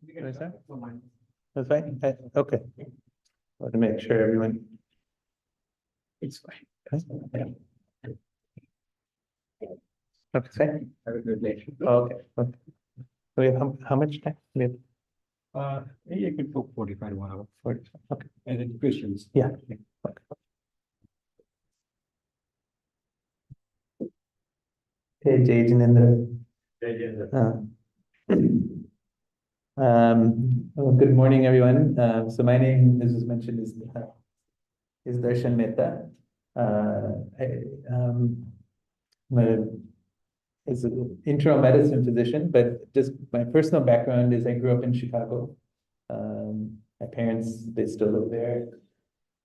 Is that? That's fine. Okay. Want to make sure everyone. It's fine. Yeah. Okay. Fine. Have a good day. Okay. Okay. We have how much time? We have Maybe I can talk 45 1 hour. 40. Okay. And then questions. Yeah. Okay. Hey, Jaden in well, good morning, everyone. So my name, as was mentioned, is Darshan Mehta. I'm is an internal medicine physician, but just my personal background is I grew up in Chicago. My parents, they still live there.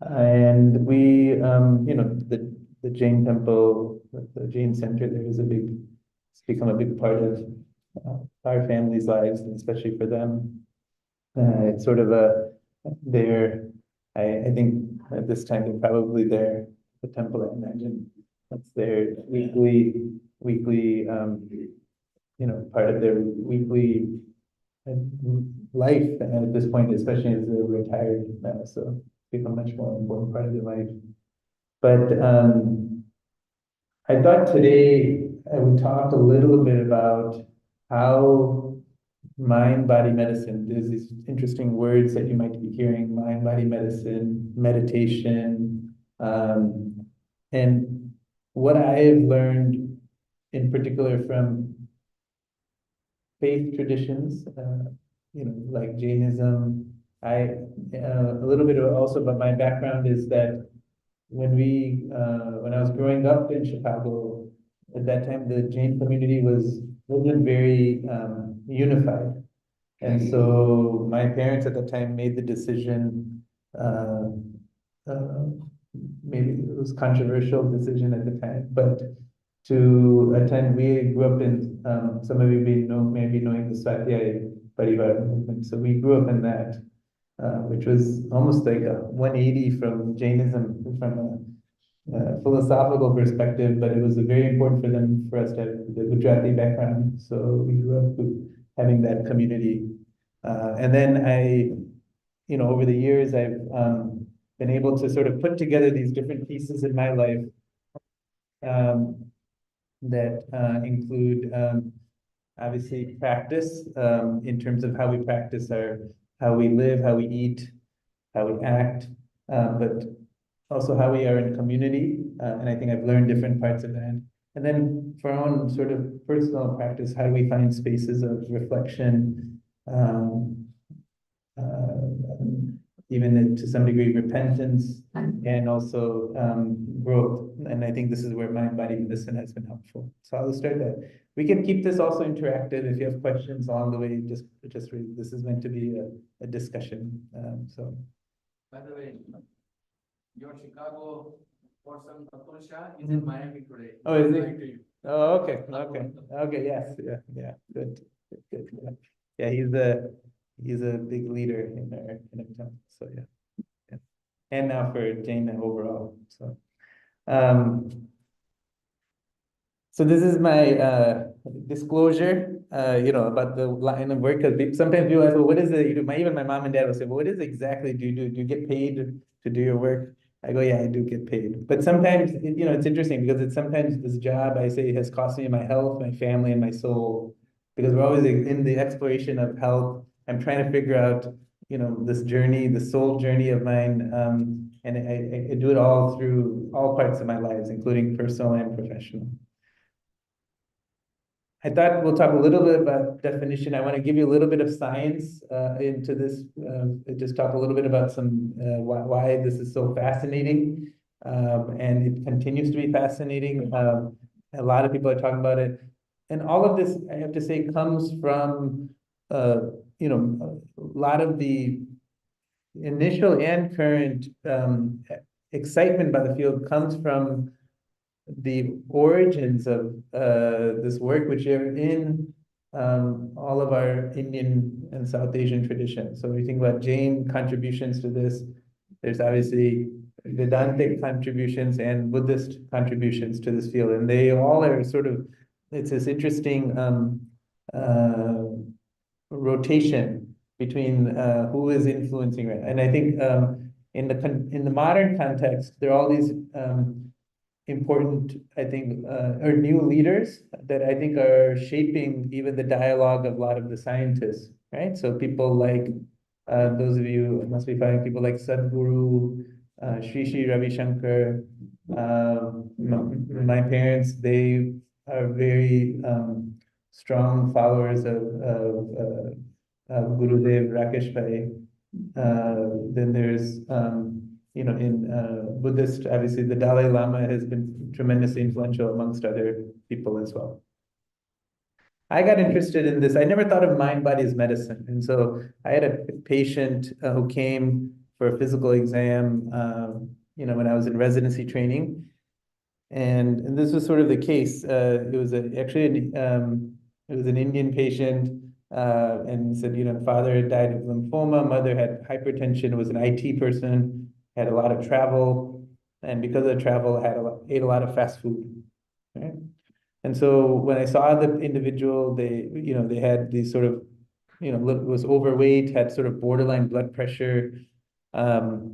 And we, the Jain Temple, the Jain Center there is it's become a big part of our family's lives, and especially for them. It's sort of I think at this time they're probably there, the temple, I imagine. That's their weekly, part of their weekly life at this point, especially as they're retired now. So it's become a much more important part of their life. But I thought today I would talk a little bit about how mind-body medicine, there's these interesting words that you might be hearing, mind-body medicine, meditation, and what I have learned in particular from faith traditions, like Jainism. A little bit also about my background is that when I was growing up in Chicago, at that time, the Jain community wasn't very unified. And so my parents at the time made the decision, maybe it was a controversial decision at the time, but to attend, we grew up in, some of you may be knowing the Swadhyaya Parivar movement. So we grew up in that, which was almost like a 180 from Jainism, from a philosophical perspective, but it was very important for us to have the Gujarati background. So we grew up having that community. And then over the years, I've been able to sort of put together these different pieces in my life that include obviously practice in terms of how we practice how we live, how we eat, how we act, but also how we are in community. And I think I've learned different parts of that. And then for our own sort of personal practice, how do we find spaces of reflection, even to some degree repentance, and also growth. And I think this is where mind-body medicine has been helpful. So I'll start that. We can keep this also interactive. If you have questions along the way, just read. This is meant to be a discussion. By the way, your Chicago person, Atul Shah, is in Miami today. Oh, is he? Oh, okay. Yes, yeah. Good. Yeah, he's a big leader in our town. So yeah. And now for Jain overall. So this is my disclosure, about the line of work. Because sometimes people ask, well, what is it you do? Even my mom and dad will say, well, what is exactly do you do? Do you get paid to do your work? I go, yeah, I do get paid. But sometimes, it's interesting because sometimes this job, I say, has cost me my health, my family, and my soul. Because we're always in the exploration of health. I'm trying to figure out, this journey, the soul journey of mine. And I do it all through all parts of my lives, including personal and professional. I thought we'll talk a little bit about definition. I want to give you a little bit of science into this, just talk a little bit about some why this is so fascinating. And it continues to be fascinating. A lot of people are talking about it. And all of this, I have to say, comes from, a lot of the initial and current excitement by the field comes from the origins of this work, which are in all of our Indian and South Asian traditions. So when you think about Jain contributions to this, there's obviously Vedantic contributions and Buddhist contributions to this field, and they all are sort of, it's this interesting rotation between who is influencing, right? And I think in the modern context, there are all these important, I think, or new leaders that I think are shaping even the dialogue of a lot of the scientists, right? So people like those of you must be finding people like Sadhguru, Sri Ravi Shankar. My parents, they are very strong followers of Gurudev Rakesh Bhai. Then there's in Buddhist, obviously the Dalai Lama has been tremendously influential amongst other people as well. I got interested in this. I never thought of mind body as medicine. And so I had a patient who came for a physical exam, when I was in residency training. And this was sort of the case. It was actually it was an Indian patient, and he said, father had died of lymphoma, mother had hypertension, was an IT person, had a lot of travel, and because of the travel, ate a lot of fast food. Right? And so when I saw the individual, they had these sort of, was overweight, had sort of borderline blood pressure. Their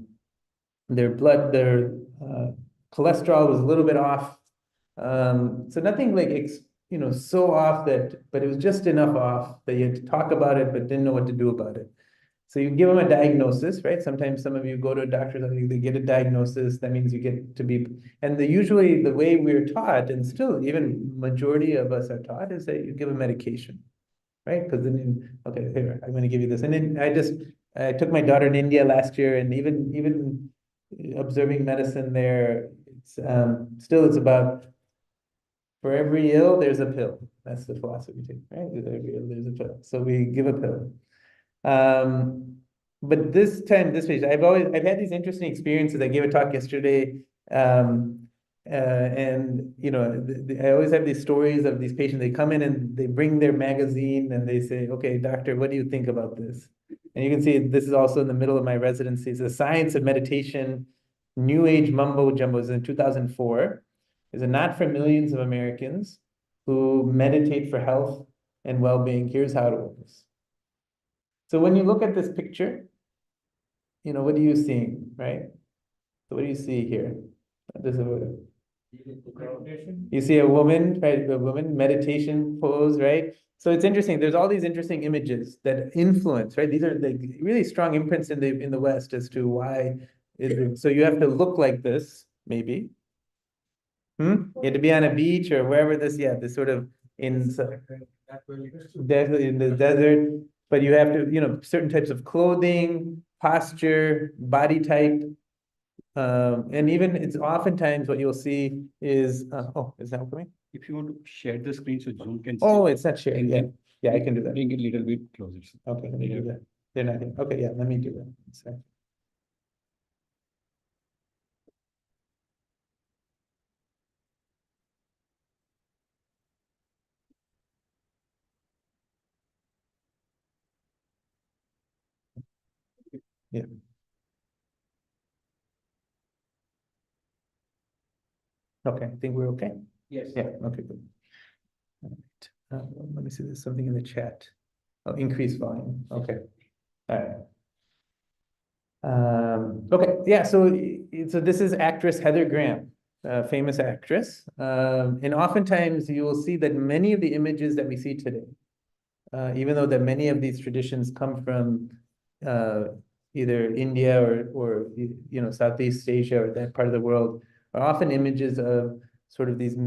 cholesterol was a little bit off. So nothing like, so off but it was just enough off that you had to talk about it, but didn't know what to do about it. So you give them a diagnosis, right? Sometimes some of you go to a doctor, they get a diagnosis. That means you get to be, and usually the way we're taught, and still even majority of us are taught, is that you give a medication, right? Because then, okay, here, I'm going to give you this. And then I took my daughter in India last year, and even observing medicine there, it's it's about for every ill, there's a pill. That's the philosophy too, right? With every ill, there's a pill. So we give a pill. But this page, I've had these interesting experiences. I gave a talk yesterday, and I always have these stories of these patients. They come in and they bring their magazine and they say, "Okay, doctor, what do you think about this?" And you can see this is also in the middle of my residency. It's the Science of Meditation, New Age Mumbo Jumbo. It was in 2004. Is a not for millions of Americans who meditate for health and well-being. Here's how it works. So when you look at this picture, what are you seeing, right? So what do you see here? This is you see a woman, right? A woman meditation pose, right? So it's interesting. There's all these interesting images that influence, right? These are like really strong imprints in the West as to why. So you have to look like this, maybe. You have to be on a beach or wherever this sort of definitely in the desert, but you have to, certain types of clothing, posture, body type. And even it's oftentimes what you'll see is, is that coming? If you want to share the screen so Zoom can see. Oh, it's not sharing. Yeah. Yeah, I can do that. Bring it a little bit closer. Okay, let me do that. They're not here. Okay, yeah, let me do that. Sorry. Yeah. Okay, I think we're okay. Yes. Yeah, okay, good. All right. Let me see, there's something in the chat. Oh, increase volume. Okay. All right. Okay, yeah, so this is actress Heather Graham, famous actress. And oftentimes you will see that many of the images that we see today, even though that many of these traditions come from either India or Southeast Asia or that part of the world, are often images of sort of these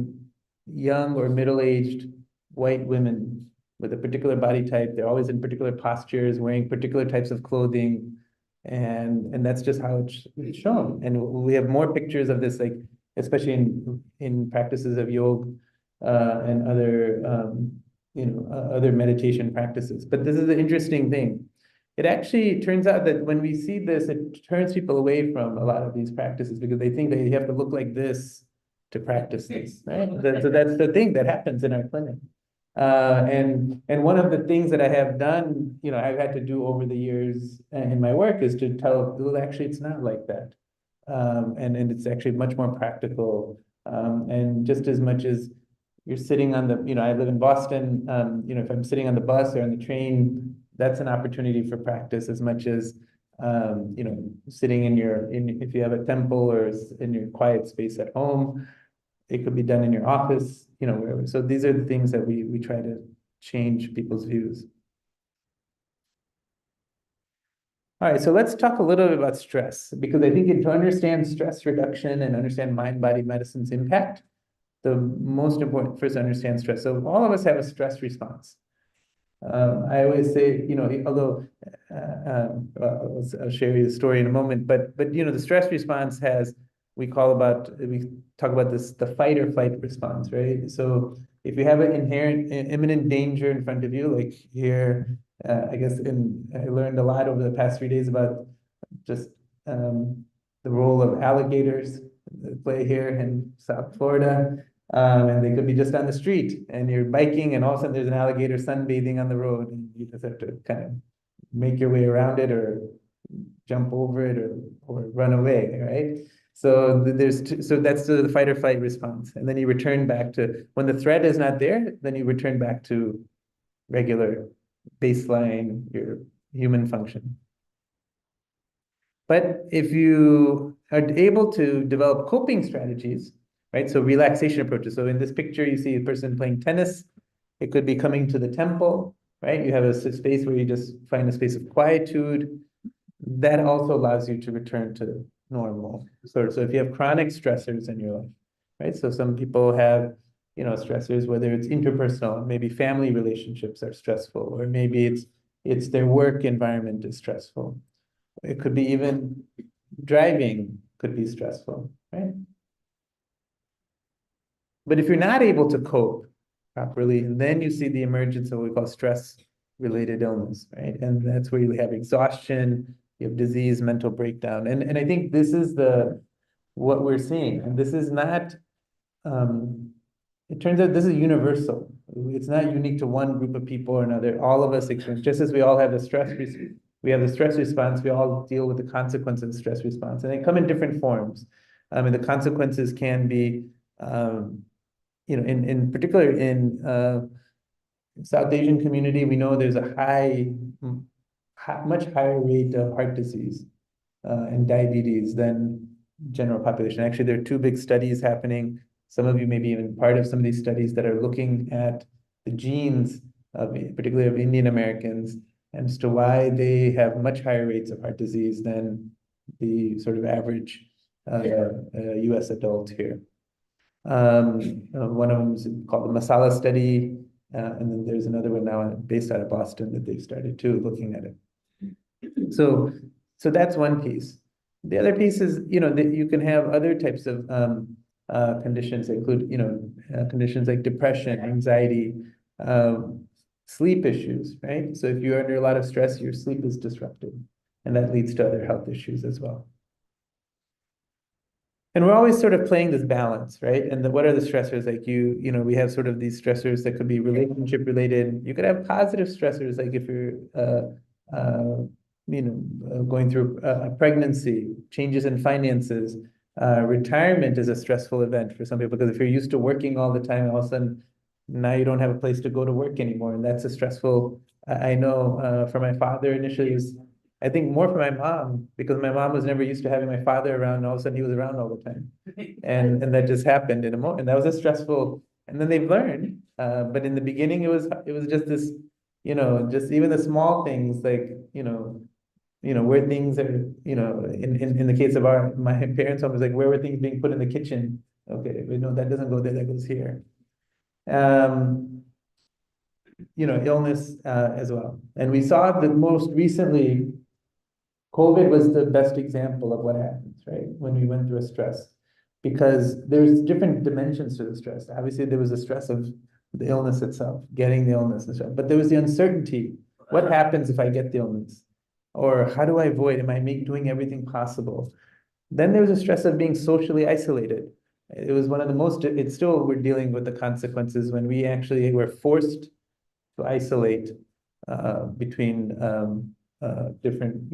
young or middle-aged white women with a particular body type. They're always in particular postures, wearing particular types of clothing. And that's just how it's shown. And we have more pictures of this, like especially in practices of yoga and other other meditation practices. But this is an interesting thing. It actually turns out that when we see this, it turns people away from a lot of these practices because they think they have to look like this to practice this, right? So that's the thing that happens in our clinic. And one of the things that I have done, I've had to do over the years in my work is to tell, well, actually, it's not like that. And it's actually much more practical. And just as much as you're sitting on I live in Boston, if I'm sitting on the bus or on the train, that's an opportunity for practice as much as, sitting if you have a temple or in your quiet space at home. It could be done in your office, wherever. So these are the things that we try to change people's views. All right, so let's talk a little bit about stress, because I think to understand stress reduction and understand mind-body medicine's impact, the most important first to understand stress. So all of us have a stress response. I always say, although I'll share you the story in a moment, but the stress response we talk about this, the fight or flight response, right? So if you have an imminent danger in front of you, like here, I guess I learned a lot over the past 3 days about just the role of alligators that play here in South Florida. And they could be just on the street and you're biking and all of a sudden there's an alligator sunbathing on the road and you just have to kind of make your way around it or jump over it or run away, right? So that's the fight or flight response. And then you return back to, when the threat is not there, then you return back to regular baseline, your human function. But if you are able to develop coping strategies, right? So relaxation approaches. So in this picture, you see a person playing tennis. It could be coming to the temple, right? You have a space where you just find a space of quietude. That also allows you to return to normal. So if you have chronic stressors in your life, right? So some people have, stressors, whether it's interpersonal, maybe family relationships are stressful, or maybe it's their work environment is stressful. It could be even driving could be stressful, right? But if you're not able to cope properly, then you see the emergence of what we call stress-related illness, right? And that's where you have exhaustion, you have disease, mental breakdown. And I think this is what we're seeing. And this is not, it turns out this is universal. It's not unique to one group of people or another. All of us experience, just as we all have the stress response, we all deal with the consequences of the stress response. And they come in different forms. And the consequences can be, in particular in South Asian community, we know there's a much higher rate of heart disease and diabetes than general population. Actually, there are two big studies happening. Some of you may be even part of some of these studies that are looking at the genes particularly of Indian Americans, and as to why they have much higher rates of heart disease than the sort of average US adult here. One of them is called the Masala study, and then there's another one now based out of Boston that they've started too, looking at it. So that's one piece. The other piece is, that you can have other types of conditions that include, conditions like depression, anxiety, sleep issues, right? So if you're under a lot of stress, your sleep is disrupted, and that leads to other health issues as well. And we're always sort of playing this balance, right? And what are the stressors? Like we have sort of these stressors that could be relationship related. You could have positive stressors, like if you're, going through a pregnancy, changes in finances. Retirement is a stressful event for some people, because if you're used to working all the time, all of a sudden now you don't have a place to go to work anymore, and that's a stressful. I know for my father initially it was, I think more for my mom, because my mom was never used to having my father around, and all of a sudden he was around all the time. And that just happened in a moment. And that was a stressful, and then they've learned. But in the beginning it was just this, just even the small things like, where things are, in the case of my parents' home, was like, where were things being put in the kitchen? Okay, we know that doesn't go there, that goes here. Illness as well. And we saw that most recently, COVID was the best example of what happens, right? When we went through a stress, because there's different dimensions to the stress. Obviously, there was the stress of the illness itself, getting the illness and stuff, but there was the uncertainty. What happens if I get the illness? Or how do I avoid? Am I doing everything possible? Then there was a stress of being socially isolated. It was one of the most, it's still, we're dealing with the consequences when we actually were forced to isolate between different,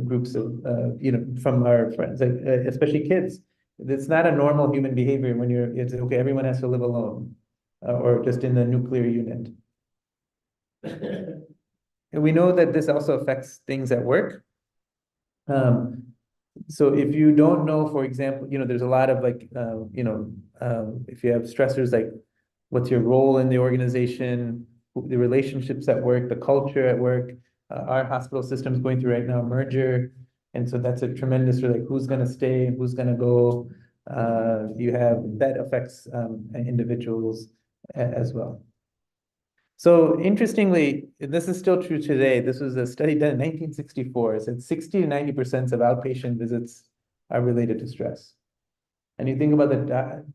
groups of, from our friends, like, especially kids. It's not a normal human behavior when it's okay, everyone has to live alone or just in the nuclear unit. And we know that this also affects things at work. So if you don't know, for example, there's a lot of like, if you have stressors like what's your role in the organization, the relationships at work, the culture at work. Our hospital system is going through right now a merger. And so that's a tremendous, like who's going to stay and who's going to go. You have that affects individuals as well. So interestingly, this is still true today. This was a study done in 1964. It said 60 to 90% of outpatient visits are related to stress. And you think about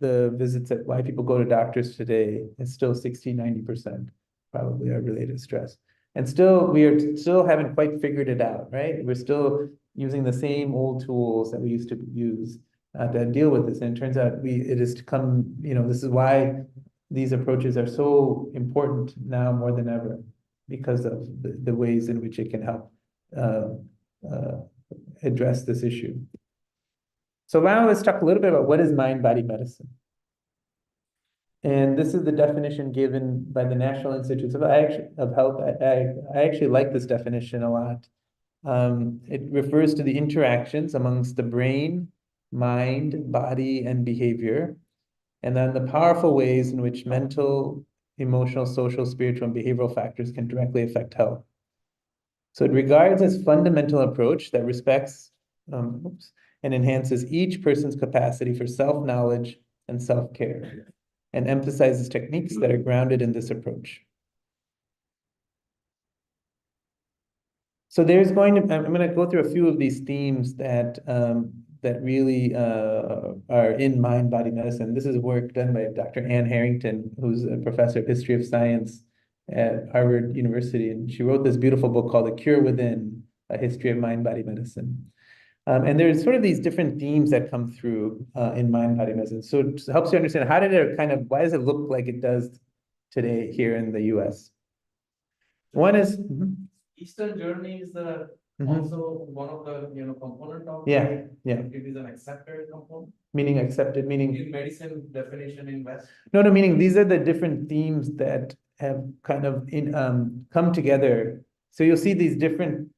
the visits that why people go to doctors today, it's still 60, 90% probably are related to stress. And still, we are still haven't quite figured it out, right? We're still using the same old tools that we used to use to deal with this. And it turns out it is to come, this is why these approaches are so important now more than ever because of the ways in which it can help address this issue. So now let's talk a little bit about what is mind-body medicine. And this is the definition given by the National Institutes of Health. I actually like this definition a lot. It refers to the interactions amongst the brain, mind, body, and behavior, and then the powerful ways in which mental, emotional, social, spiritual, and behavioral factors can directly affect health. So it regards as fundamental approach that respects and enhances each person's capacity for self-knowledge and self-care, and emphasizes techniques that are grounded in this approach. So I'm going to go through a few of these themes that really are in mind-body medicine. This is work done by Dr. Ann Harrington, who's a professor of history of science at Harvard University, and she wrote this beautiful book called The Cure Within: A History of Mind-Body Medicine. And there's sort of these different themes that come through in mind-body medicine. So it helps you understand why does it look like it does today here in the US? One is Eastern journey is Mhm. also one of the component of Yeah, it. yeah. It is an accepted component Meaning accepted, meaning in medicine definition in West. no, meaning these are the different themes that have kind of come together. So you'll see these different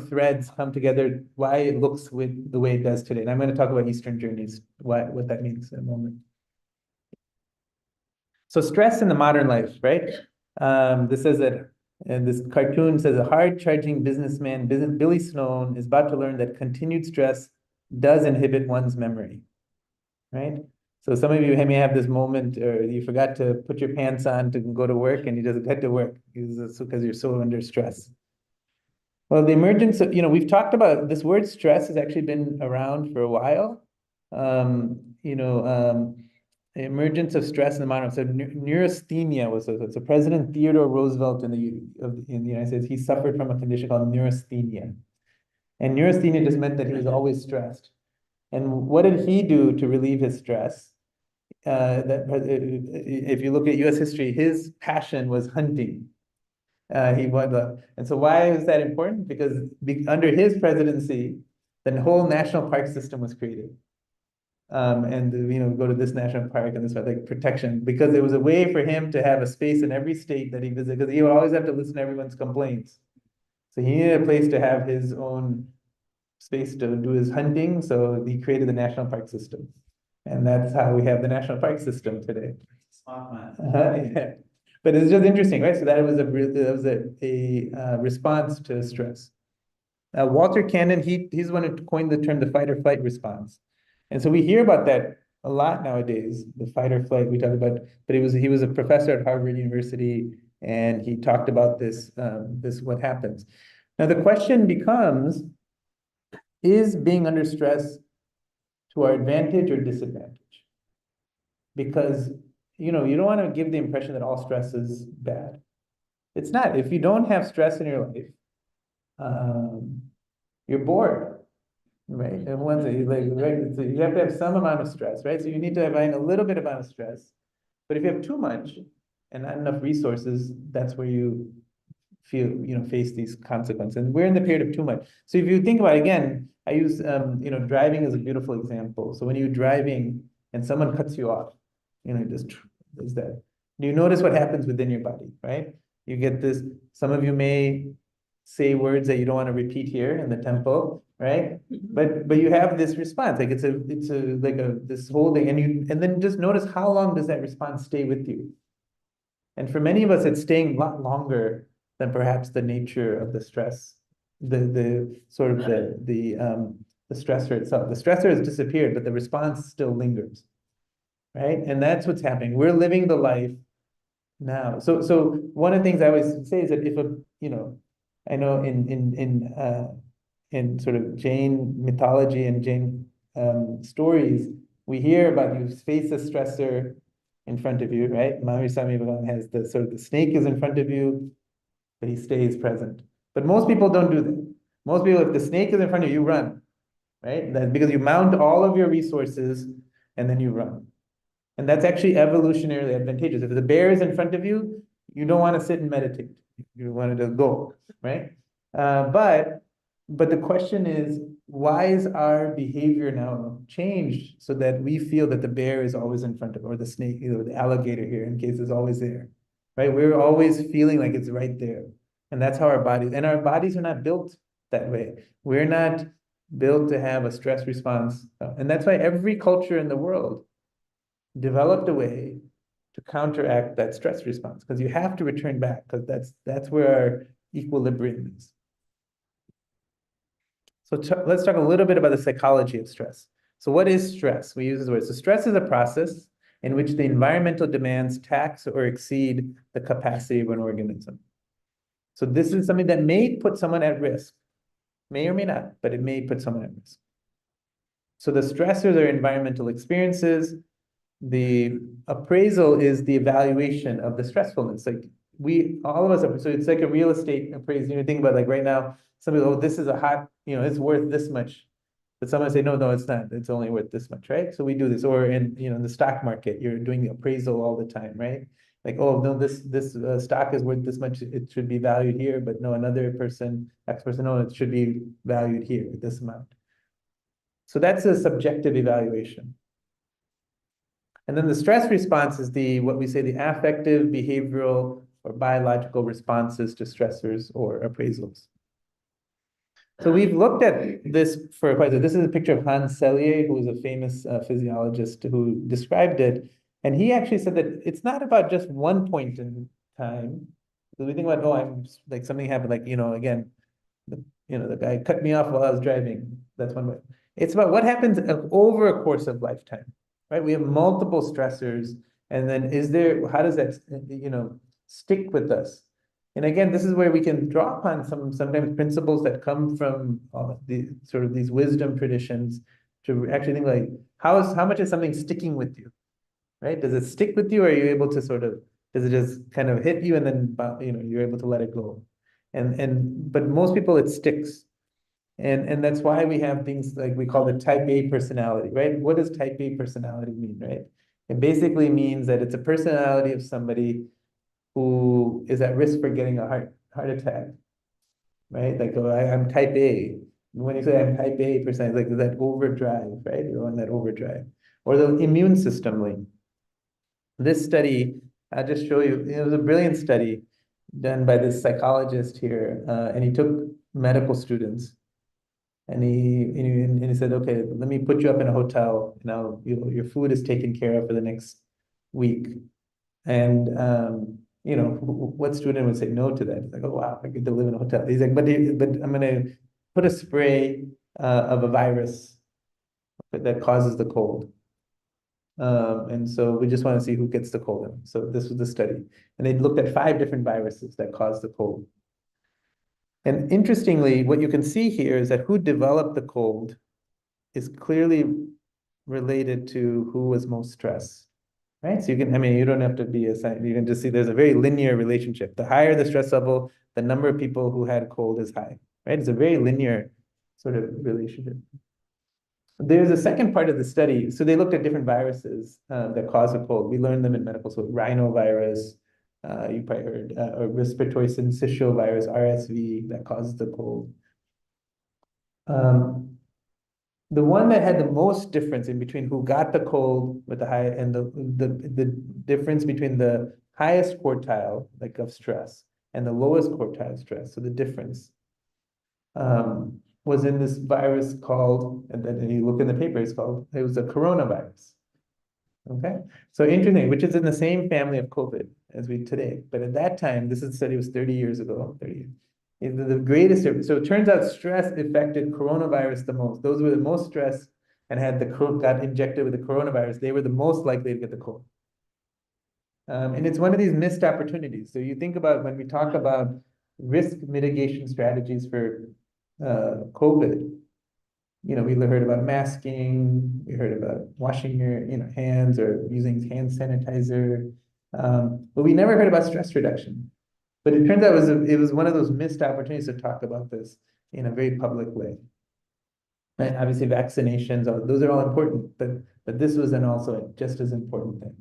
threads come together, why it looks with the way it does today. And I'm going to talk about Eastern journeys, what that means in a moment. So stress in the modern life, right? This says that, and this cartoon says a hard-charging businessman, Billy Sloan, is about to learn that continued stress does inhibit one's memory, right? So some of you may have this moment, or you forgot to put your pants on to go to work, and you just get to work because you're so under stress. Well, the emergence of, we've talked about this word stress has actually been around for a while. The emergence of stress in the modern, so neurasthenia was so President Theodore Roosevelt in the United States, he suffered from a condition called neurasthenia. And neurasthenia just meant that he was always stressed. And what did he do to relieve his stress? If you look at US history, his passion was hunting. And so why is that important? Because under his presidency, the whole national park system was created. And go to this national park and this like protection, because it was a way for him to have a space in every state that he visited, because he would always have to listen to everyone's complaints. So he needed a place to have his own space to do his hunting, so he created the national park system. And that's how we have the national park system today. Smart man. Yeah. But it's just interesting, right? So that was a response to stress. Walter Cannon, he's the one who coined the term the fight or flight response. And so we hear about that a lot nowadays, the fight or flight we talk about, but he was a professor at Harvard University, and he talked about this what happens. Now the question becomes, is being under stress to our advantage or disadvantage? Because you don't want to give the impression that all stress is bad. It's not. If you don't have stress in your life, you're bored. Right, and once right, so you have to have some amount of stress, right? So you need to have a little bit amount of stress, but if you have too much and not enough resources, that's where you face these consequences. And we're in the period of too much. So if you think about it, again, I use driving as a beautiful example. So when you're driving and someone cuts you off, just does that. Do you notice what happens within your body, right? You get this. Some of you may say words that you don't want to repeat here in the temple, right? But you have this response, like it's a like a this whole thing, and then just notice how long does that response stay with you? And for many of us, it's staying a lot longer than perhaps the nature of the stress, the sort of the stressor itself. The stressor has disappeared, but the response still lingers, right? And that's what's happening. We're living the life now. So one of the things I always say is that if I know in sort of Jain mythology and Jain stories, we hear about you face a stressor in front of you, right? Mahavir Bhagavan has the sort of the snake is in front of you, but he stays present. But most people don't do that. Most people, if the snake is in front of you, you run, right? That's because you mount all of your resources and then you run. And that's actually evolutionarily advantageous. If the bear is in front of you, you don't want to sit and meditate. You want to go, right? But the question is, why is our behavior now changed so that we feel that the bear is always in front of, or the snake, or the alligator here in case is always there, right? We're always feeling like it's right there. And that's how our bodies are not built that way. We're not built to have a stress response. And that's why every culture in the world developed a way to counteract that stress response, because you have to return back, because that's where our equilibrium is. So let's talk a little bit about the psychology of stress. So what is stress? We use this word. So stress is a process in which the environmental demands tax or exceed the capacity of an organism. So this is something that may put someone at risk, may or may not, but it may put someone at risk. So the stressors are environmental experiences. The appraisal is the evaluation of the stressfulness. Like all of us so it's like a real estate appraisal. You think about like right now, somebody, oh, this is a hot, it's worth this much. But someone say, no, it's not. It's only worth this much, right? So we do this. Or in the stock market, you're doing the appraisal all the time, right? Like, oh, no, this stock is worth this much. It should be valued here. But no, another person, X person, no, it should be valued here, this amount. So that's a subjective evaluation. And then the stress response is what we say the affective, behavioral, or biological responses to stressors or appraisals. So we've looked at this for quite a while. This is a picture of Hans Selye, who was a famous physiologist who described it. And he actually said that it's not about just one point in time. So we think about, I'm like something happened, like, again, the guy cut me off while I was driving. That's one way. It's about what happens over a course of lifetime, right? We have multiple stressors. And then how does that, stick with us? And again, this is where we can draw upon sometimes principles that come from these wisdom traditions to actually think like, how much is something sticking with you, right? Does it stick with you, or are you able to does it just kind of hit you and then, you're able to let it go? But most people, it sticks. And that's why we have things like we call the type A personality, right? What does type A personality mean, right? It basically means that it's a personality of somebody who is at risk for getting a heart attack, right? Like, oh, I'm type A. When you say I'm type A percent, like that overdrive, right? You're on that overdrive. Or the immune system link. This study, I'll just show you, it was a brilliant study done by this psychologist here, and he took medical students, and he said, okay, let me put you up in a hotel. Now your food is taken care of for the next week. And what student would say no to that? It's like, oh wow, I get to live in a hotel. He's like, but I'm gonna put a spray of a virus that causes the cold. And so we just want to see who gets the cold. So this was the study. And they looked at 5 different viruses that cause the cold. And interestingly, what you can see here is that who developed the cold is clearly related to who was most stressed. Right? So you don't have to be a scientist. You can just see there's a very linear relationship. The higher the stress level, the number of people who had cold is high, right? It's a very linear sort of relationship. There's a second part of the study. So they looked at different viruses that cause a cold. We learned them in medical school. Rhinovirus, you probably heard, or respiratory syncytial virus, RSV, that causes the cold. The one that had the most difference in between who got the cold with the high and the difference between the highest quartile, like of stress, and the lowest quartile stress, so the difference, was in this virus called, and then you look in the paper, it was a coronavirus. Okay, so interesting, which is in the same family of COVID as we today. But at that time, this study was 30 years ago, 30 years. The greatest, so it turns out stress affected coronavirus the most. Those were the most stressed and got injected with the coronavirus. They were the most likely to get the cold. And it's one of these missed opportunities. So you think about when we talk about risk mitigation strategies for COVID, we heard about masking, we heard about washing your, hands or using hand sanitizer, but we never heard about stress reduction. But it turns out it was one of those missed opportunities to talk about this in a very public way. Right? Obviously, vaccinations, those are all important, but this was an also just as important thing.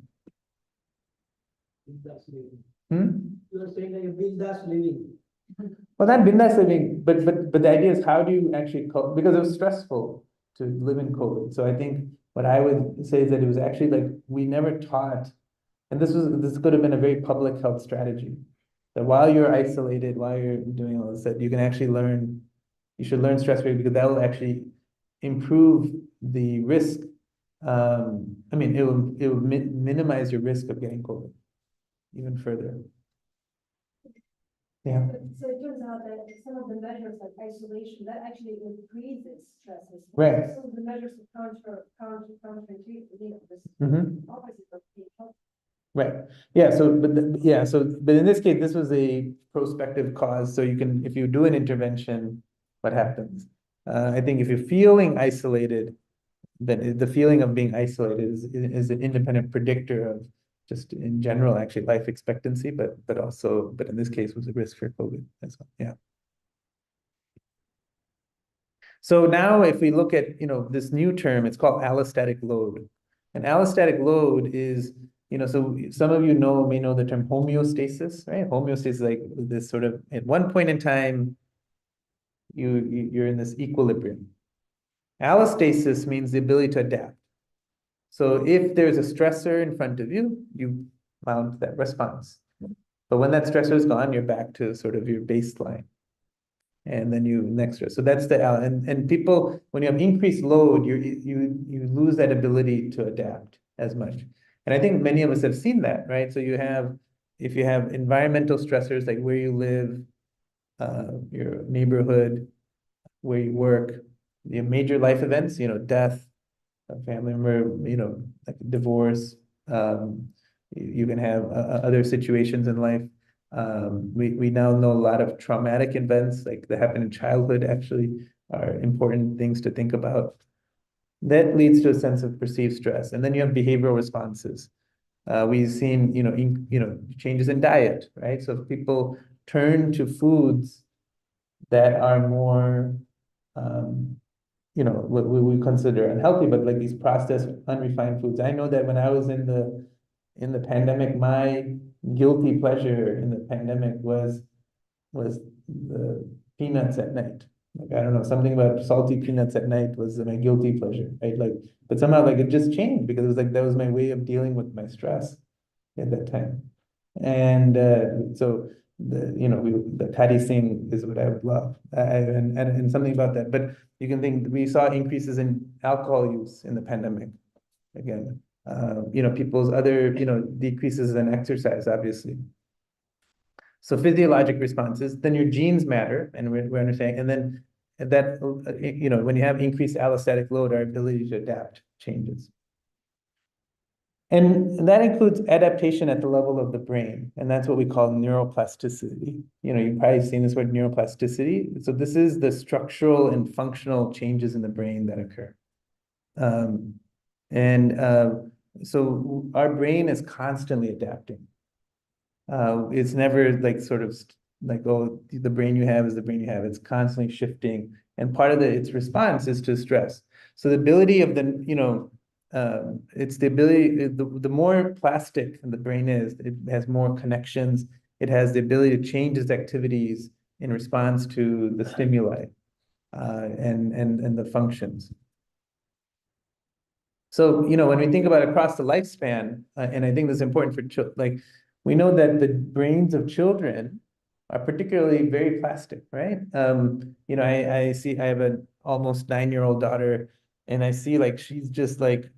You were saying that you bindas living. Well, not bindas living, but the idea is how do you actually cope? Because it was stressful to live in COVID. So I think what I would say is that it was actually like we never taught, and this could have been a very public health strategy. That while you're isolated, while you're doing all this, that you can actually learn, you should learn stress rate because that will actually improve the risk. I mean, it will minimize your risk of getting COVID even further. Yeah. So it turns out that some of the measures like isolation, that actually increases stress response. Right. Some of the measures to counter this Mm-hmm. opposite of being helpful. Right. Yeah. But in this case, this was a prospective cause. So you can, if you do an intervention, what happens? I think if you're feeling isolated, then the feeling of being isolated is an independent predictor of just in general, actually life expectancy, but in this case was a risk for COVID as well. Yeah. So now if we look at, this new term, it's called allostatic load. And allostatic load is, so some of you may know the term homeostasis, right? Homeostasis is like this sort of, at one point in time, you're in this equilibrium. Allostasis means the ability to adapt. So if there's a stressor in front of you, you mount that response. But when that stressor is gone, you're back to sort of your baseline. And then next stress. So that's and people, when you have increased load, you lose that ability to adapt as much. And I think many of us have seen that, right? So if you have environmental stressors like where you live, your neighborhood, where you work, your major life events, death, a family member, like divorce, you can have other situations in life. We now know a lot of traumatic events like that happen in childhood actually are important things to think about. That leads to a sense of perceived stress. And then you have behavioral responses. We've seen, changes in diet, right? So if people turn to foods that are more, what we consider unhealthy, but like these processed, unrefined foods. I know that when I was in the pandemic, my guilty pleasure in the pandemic was the peanuts at night. Like, I don't know, something about salty peanuts at night was my guilty pleasure, right? Like, but somehow like it just changed because it was like that was my way of dealing with my stress at that time. And so the Kari Singh is what I would love. And something about that. But you can think we saw increases in alcohol use in the pandemic. Again, people's other, decreases in exercise, obviously. So physiologic responses, then your genes matter, and we're understanding, and then that, when you have increased allostatic load, our ability to adapt changes. And that includes adaptation at the level of the brain, and that's what we call neuroplasticity. You've probably seen this word neuroplasticity. So this is the structural and functional changes in the brain that occur. So our brain is constantly adapting. It's never like sort of like, oh, the brain you have is the brain you have. It's constantly shifting. And part of its response is to stress. So the ability of it's the ability, the more plastic the brain is, it has more connections. It has the ability to change its activities in response to the stimuli and the functions. So, when we think about across the lifespan, and I think this is important for children, like we know that the brains of children are particularly very plastic, right? You know, I see, I have an almost 9-year-old daughter, and I see like she's just like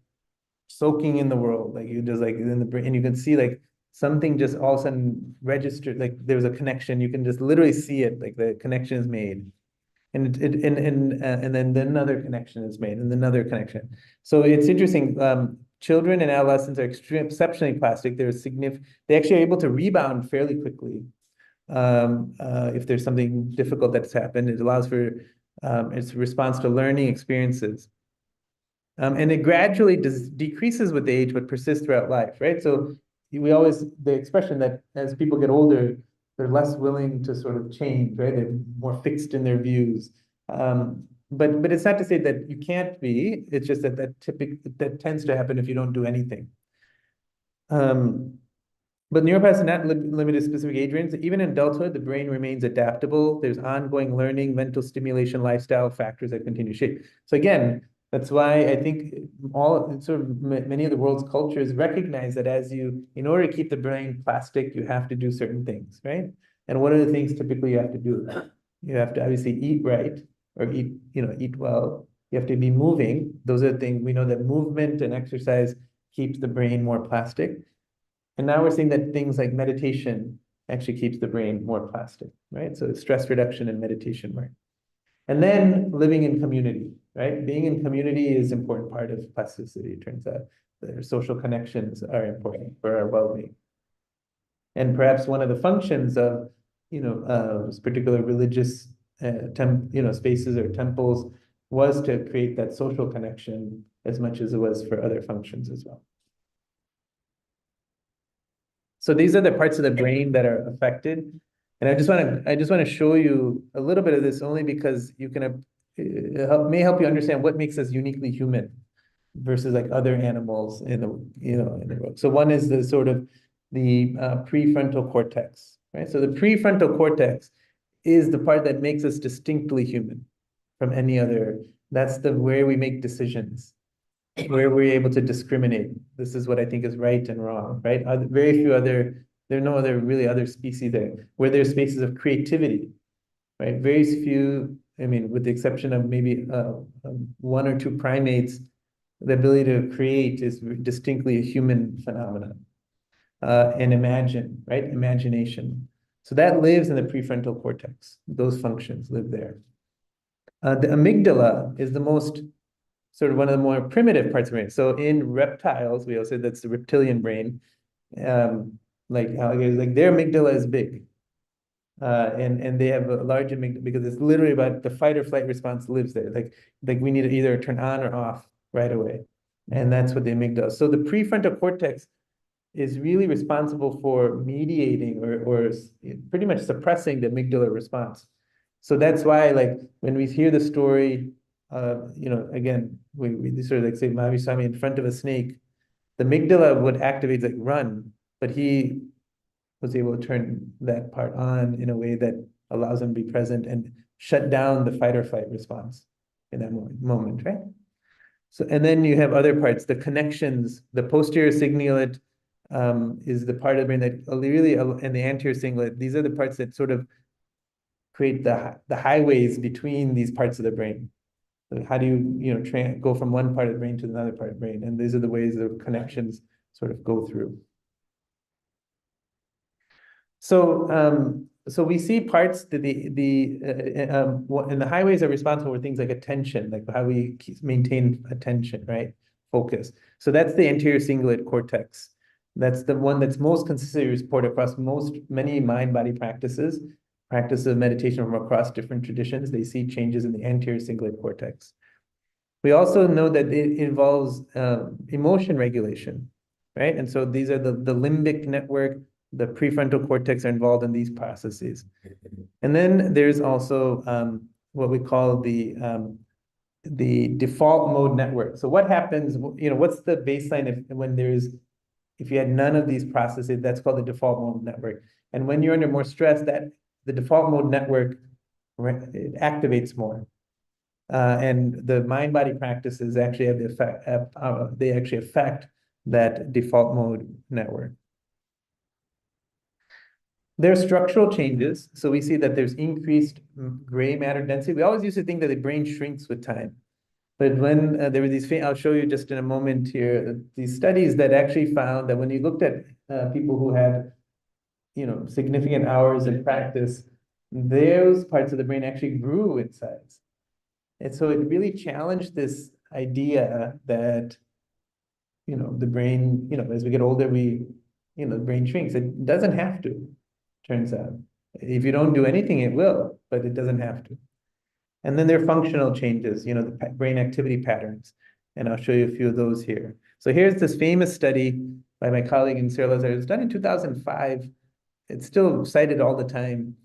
soaking in the world, like you just like in the brain, and you can see like something just all of a sudden registered, like there's a connection. You can just literally see it, like the connection is made, and then another connection is made, and another connection. So it's interesting. Children and adolescents are exceptionally plastic. They're significant. They actually are able to rebound fairly quickly. If there's something difficult that's happened, it allows for its response to learning experiences. And it gradually decreases with age, but persists throughout life, right? So we always, the expression that as people get older, they're less willing to sort of change, right? They're more fixed in their views. But it's not to say that you can't be. It's just that that tends to happen if you don't do anything. But neuropaths are not limited to specific age ranges. Even in adulthood, the brain remains adaptable. There's ongoing learning, mental stimulation, lifestyle factors that continue to shape. So again, that's why I think many of the world's cultures recognize that in order to keep the brain plastic, you have to do certain things, right? And what are the things typically you have to do? You have to obviously eat right, or eat well. You have to be moving. Those are the things we know, that movement and exercise keeps the brain more plastic. And now we're seeing that things like meditation actually keeps the brain more plastic, right? So stress reduction and meditation work. And then living in community, right? Being in community is an important part of plasticity. It turns out their social connections are important for our well-being. And perhaps one of the functions of, this particular religious spaces or temples was to create that social connection as much as it was for other functions as well. So these are the parts of the brain that are affected. And I just want to show you a little bit of this, only because it may help you understand what makes us uniquely human versus like other animals in the world. So one is the sort of the prefrontal cortex, right? So the prefrontal cortex is the part that makes us distinctly human from any other. That's where we make decisions, where we're able to discriminate. This is what I think is right and wrong, right? There are no other species there where there's spaces of creativity, right? Very few, I mean, with the exception of maybe one or two primates, the ability to create is distinctly a human phenomenon. And imagine, right? Imagination. So that lives in the prefrontal cortex. Those functions live there. The amygdala is the most sort of one of the more primitive parts of the brain. So in reptiles, we also say that's the reptilian brain. Like alligators, like their amygdala is big. And they have a large amygdala because it's literally about the fight or flight response lives there. Like we need to either turn on or off right away. And that's what the amygdala is. So the prefrontal cortex is really responsible for mediating or pretty much suppressing the amygdala response. So that's why, like, when we hear the story, again, we sort of like say Mahavishami in front of a snake, the amygdala would activate, like run, but he was able to turn that part on in a way that allows him to be present and shut down the fight or flight response in that moment, right? So, and then you have other parts, the connections, the posterior cingulate is the part of the brain that really, and the anterior cingulate, these are the parts that sort of create the highways between these parts of the brain. So how do you, go from one part of the brain to another part of the brain? And these are the ways the connections sort of go through. So we see parts that and the highways are responsible for things like attention, like how we maintain attention, right? Focus. So that's the anterior cingulate cortex. That's the one that's most consistently reported across many mind-body practice of meditation from across different traditions. They see changes in the anterior cingulate cortex. We also know that it involves emotion regulation, right? And so these are the limbic network, the prefrontal cortex are involved in these processes. And then there's also what we call the default mode network. So what happens, what's the baseline if you had none of these processes? That's called the default mode network. And when you're under more stress, that the default mode network, it activates more. And the mind-body practices actually have the effect, they actually affect that default mode network. There are structural changes. So we see that there's increased gray matter density. We always used to think that the brain shrinks with time. But when there were these, I'll show you just in a moment here, these studies that actually found that when you looked at people who had, significant hours in practice, those parts of the brain actually grew in size. And so it really challenged this idea that, the brain, as we get older, the brain shrinks. It doesn't have to, turns out. If you don't do anything, it will, but it doesn't have to. And then there are functional changes, the brain activity patterns. And I'll show you a few of those here. So here's this famous study by my colleague in Sierra Leone. It was done in 2005. It's still cited all the time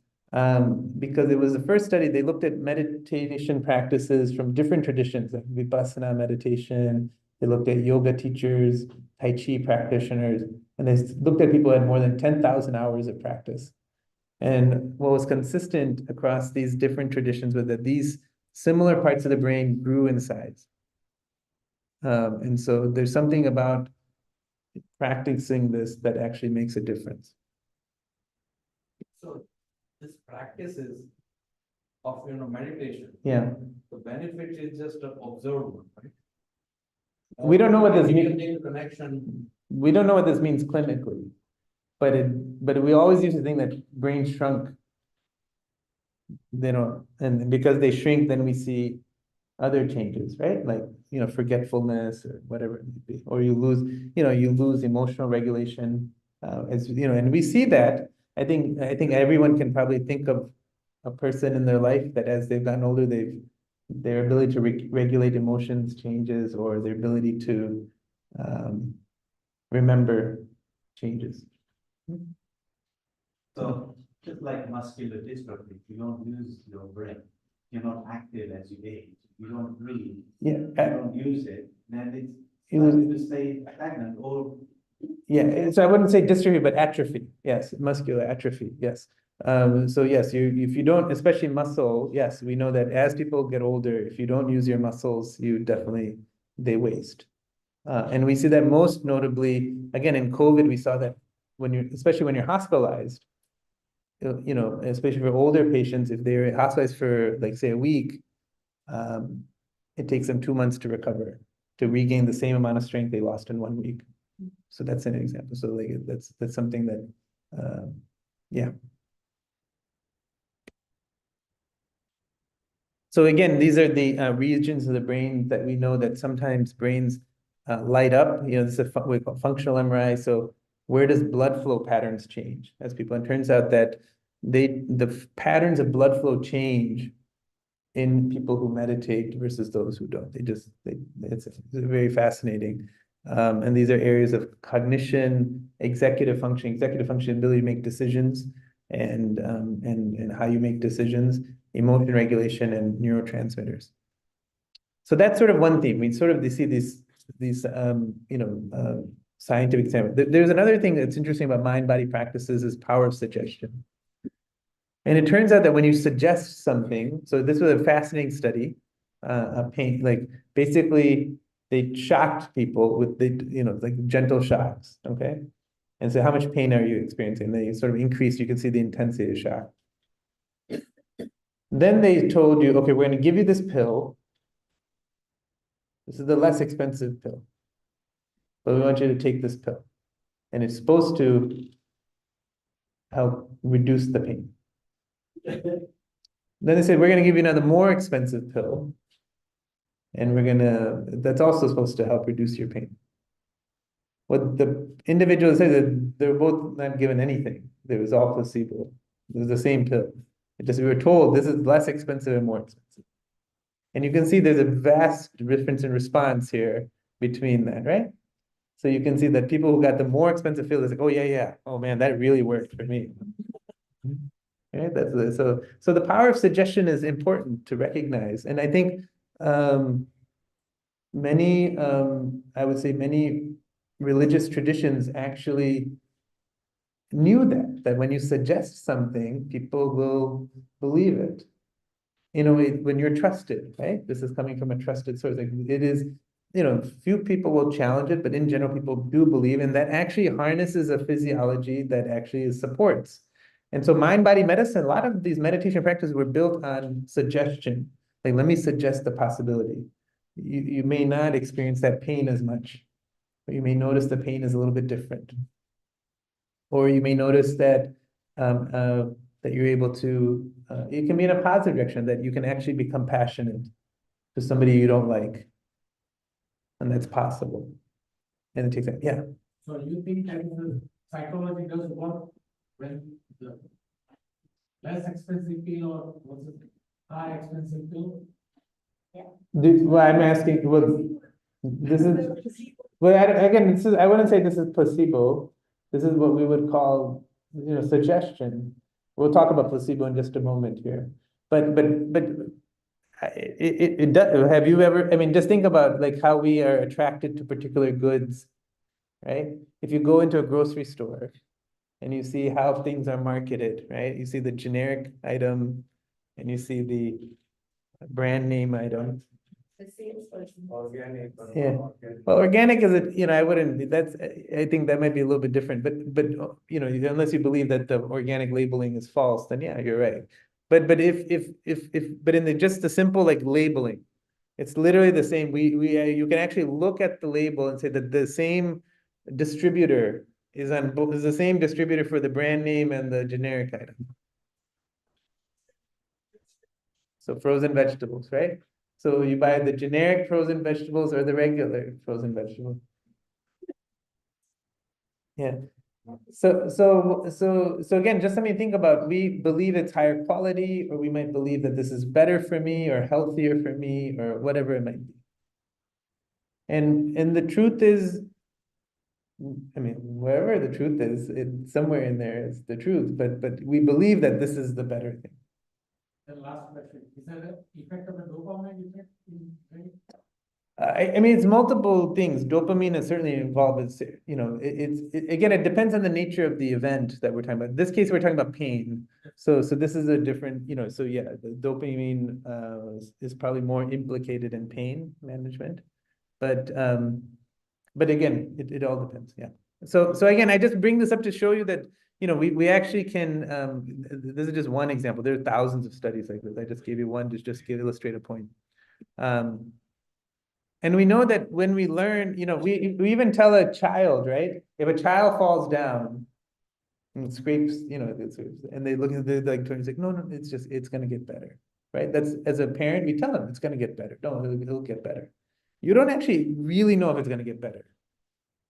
because it was the first study. They looked at meditation practices from different traditions, like Vipassana meditation. They looked at yoga teachers, Tai Chi practitioners, and they looked at people who had more than 10,000 hours of practice. And what was consistent across these different traditions was that these similar parts of the brain grew in size. And so there's something about practicing this that actually makes a difference. So this practice is of, meditation. Yeah. The benefit is just an observed one, right? We don't know what this means. Connection. We don't know what this means clinically, but we always used to think that brain shrunk. And because they shrink, then we see other changes, right? Like, forgetfulness or whatever it may be, or you lose emotional regulation, and we see that. I think everyone can probably think of a person in their life that as they've gotten older, their ability to regulate emotions changes, or their ability to remember changes. So just like muscular dystrophy, if you don't use your brain, you're not active as you age. You don't breathe. Yeah. You don't use it, then it's You lose- likely to stay stagnant or. Yeah, so I wouldn't say dystrophy, but atrophy. Yes, muscular atrophy. Yes. So yes, if you don't, especially muscle, yes, we know that as people get older, if you don't use your muscles, they waste. And we see that most notably, again, in COVID, we saw that especially when you're hospitalized, especially for older patients, if they're hospitalized for, like, say, a week, it takes them 2 months to recover, to regain the same amount of strength they lost in 1 week. So that's an example. So like that's something that, yeah. So again, these are the regions of the brain that we know that sometimes brains light up. This is we call functional MRI. So where does blood flow patterns change as people? And it turns out that the patterns of blood flow change in people who meditate versus those who don't. It's very fascinating. And these are areas of cognition, executive function, ability to make decisions, and how you make decisions, emotion regulation, and neurotransmitters. So that's sort of one theme. We sort of see these scientific examples. There's another thing that's interesting about mind-body practices is power of suggestion. And it turns out that when you suggest something, so this was a fascinating study, of pain, like basically they shocked people with like gentle shocks, okay? And so how much pain are you experiencing? They sort of increased, you can see the intensity of shock. Then they told you, okay, we're going to give you this pill. This is the less expensive pill, but we want you to take this pill. And it's supposed to help reduce the pain. Then they said, we're going to give you another more expensive pill. And that's also supposed to help reduce your pain. What the individual said, that they were both not given anything. It was all placebo. It was the same pill. It just, we were told this is less expensive and more expensive. And you can see there's a vast difference in response here between that, right? So you can see that people who got the more expensive pill is like, oh yeah, oh man, that really worked for me. Right? So the power of suggestion is important to recognize. And I think many, I would say many religious traditions actually knew that when you suggest something, people will believe it. When you're trusted, right? This is coming from a trusted source. Like it is, few people will challenge it, but in general, people do believe, and that actually harnesses a physiology that actually supports And so mind-body medicine, a lot of these meditation practices were built on suggestion. Like, let me suggest the possibility. You may not experience that pain as much, but you may notice the pain is a little bit different. Or you may notice that that you're able to, it can be in a positive direction, that you can actually be compassionate to somebody you don't like. And that's possible. And it takes that, yeah. So you think that the psychology does work when the less expensive pill or what's it, high expensive pill? Well, I'm asking, well, this is, well, again, this is, I wouldn't say this is placebo. This is what we would call, suggestion. We'll talk about placebo in just a moment here. But it does, have you ever, I mean, just think about like how we are attracted to particular goods, right? If you go into a grocery store and you see how things are marketed, right? You see the generic item and you see the brand name item. The salesperson. Organic. Yeah. Well, organic is a, I wouldn't, that's, I think that might be a little bit different, but, unless you believe that the organic labeling is false, then yeah, you're right. But but in just the simple like labeling, it's literally the same. You can actually look at the label and say that the same distributor is the same distributor for the brand name and the generic item. So frozen vegetables, right? So you buy the generic frozen vegetables or the regular frozen vegetables. Yeah. So again, just something to think about. We believe it's higher quality, or we might believe that this is better for me or healthier for me or whatever it might be. And the truth is, I mean, wherever the truth is, somewhere in there is the truth. But we believe that this is the better thing. The last question, is there an effect of the dopamine effect in brain? I mean, it's multiple things. Dopamine is certainly involved. Again, it depends on the nature of the event that we're talking about. In this case, we're talking about pain. So this is a different, so yeah, the dopamine is probably more implicated in pain management. But again, it all depends. Yeah. So again, I just bring this up to show you that, we actually can, this is just one example. There are thousands of studies like this. I just gave you one to just illustrate a point. And we know that when we learn, we even tell a child, right? If a child falls down and scrapes, and they look at the like, it's like, no, it's gonna get better, right? That's, as a parent, we tell them it's gonna get better. No, it'll get better. You don't actually really know if it's gonna get better,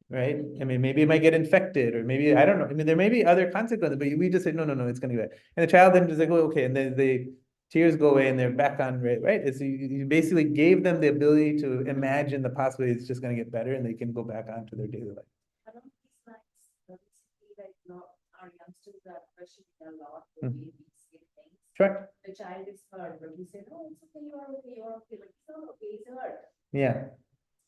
right? I mean, maybe it might get infected, or maybe, I don't know. I mean, there may be other consequences, but we just say, no, it's gonna get better. And the child then just like, oh, okay, and then they tears go away and they're back on, right? It's, you basically gave them the ability to imagine the possibility it's just going to get better and they can go back onto their daily life. Along these lines, basically, like, our youngsters are questioning a lot the way we say things. Sure. The child is hurt, but we say, no, it's okay, you're okay, you're okay, but it's not okay, it's hurt. Yeah.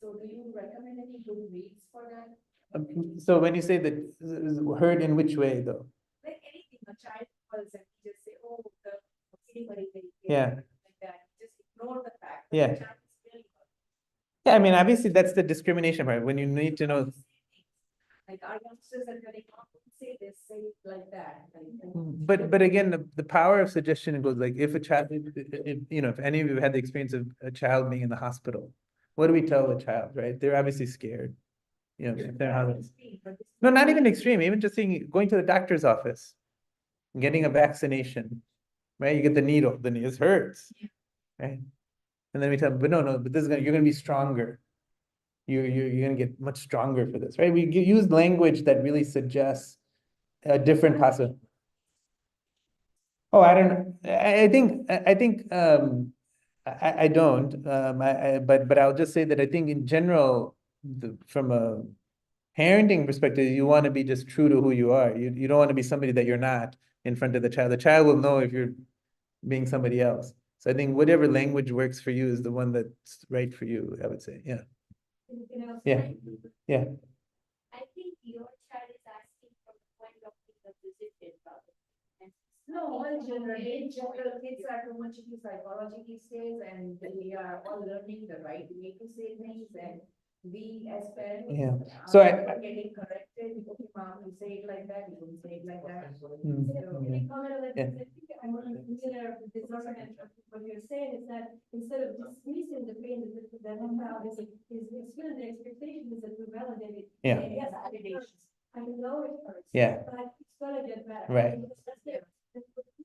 So do you recommend any good reads for that? So when you say that, hurt in which way though? Like anything, a child falls and you just say, oh, the Yeah. like that, just ignore the fact. Yeah. The child is really hurt. Yeah, I mean, obviously that's the discrimination part, when you need to know. Like our youngsters are getting on, say this, say it like that. But again, the power of suggestion goes like, if a child, if any of you had the experience of a child being in the hospital, what do we tell the child, right? They're obviously scared. If they're no, not even extreme, even just going to the doctor's office, getting a vaccination, right? You get the needle, it hurts, right? And then we tell them, but no, but you're gonna be stronger. You're gonna get much stronger for this, right? We use language that really suggests a different possibility. Oh, I don't know. I think I don't. But I'll just say that I think in general, from a parenting perspective, you want to be just true to who you are. You don't want to be somebody that you're not in front of the child. The child will know if you're being somebody else. So I think whatever language works for you is the one that's right for you, I would say. Yeah. Yeah. Yeah. I think your child is asking from the point of view of the physician rather than. No, in general, kids are too much into psychology these days and they are all learning the right way to say things and we as parents. Yeah. So are getting corrected, okay, mom, you say it like that, you don't say it like that. Mm, So, can yeah. you comment on that? Yeah. Because I think I'm familiar with this argument, what you're saying is that instead of dismissing the pain that one child is feeling, the expectation is that we validate it. Yeah. Yes, validations. I know it hurts. Yeah. But it's gonna get better. Right. That's the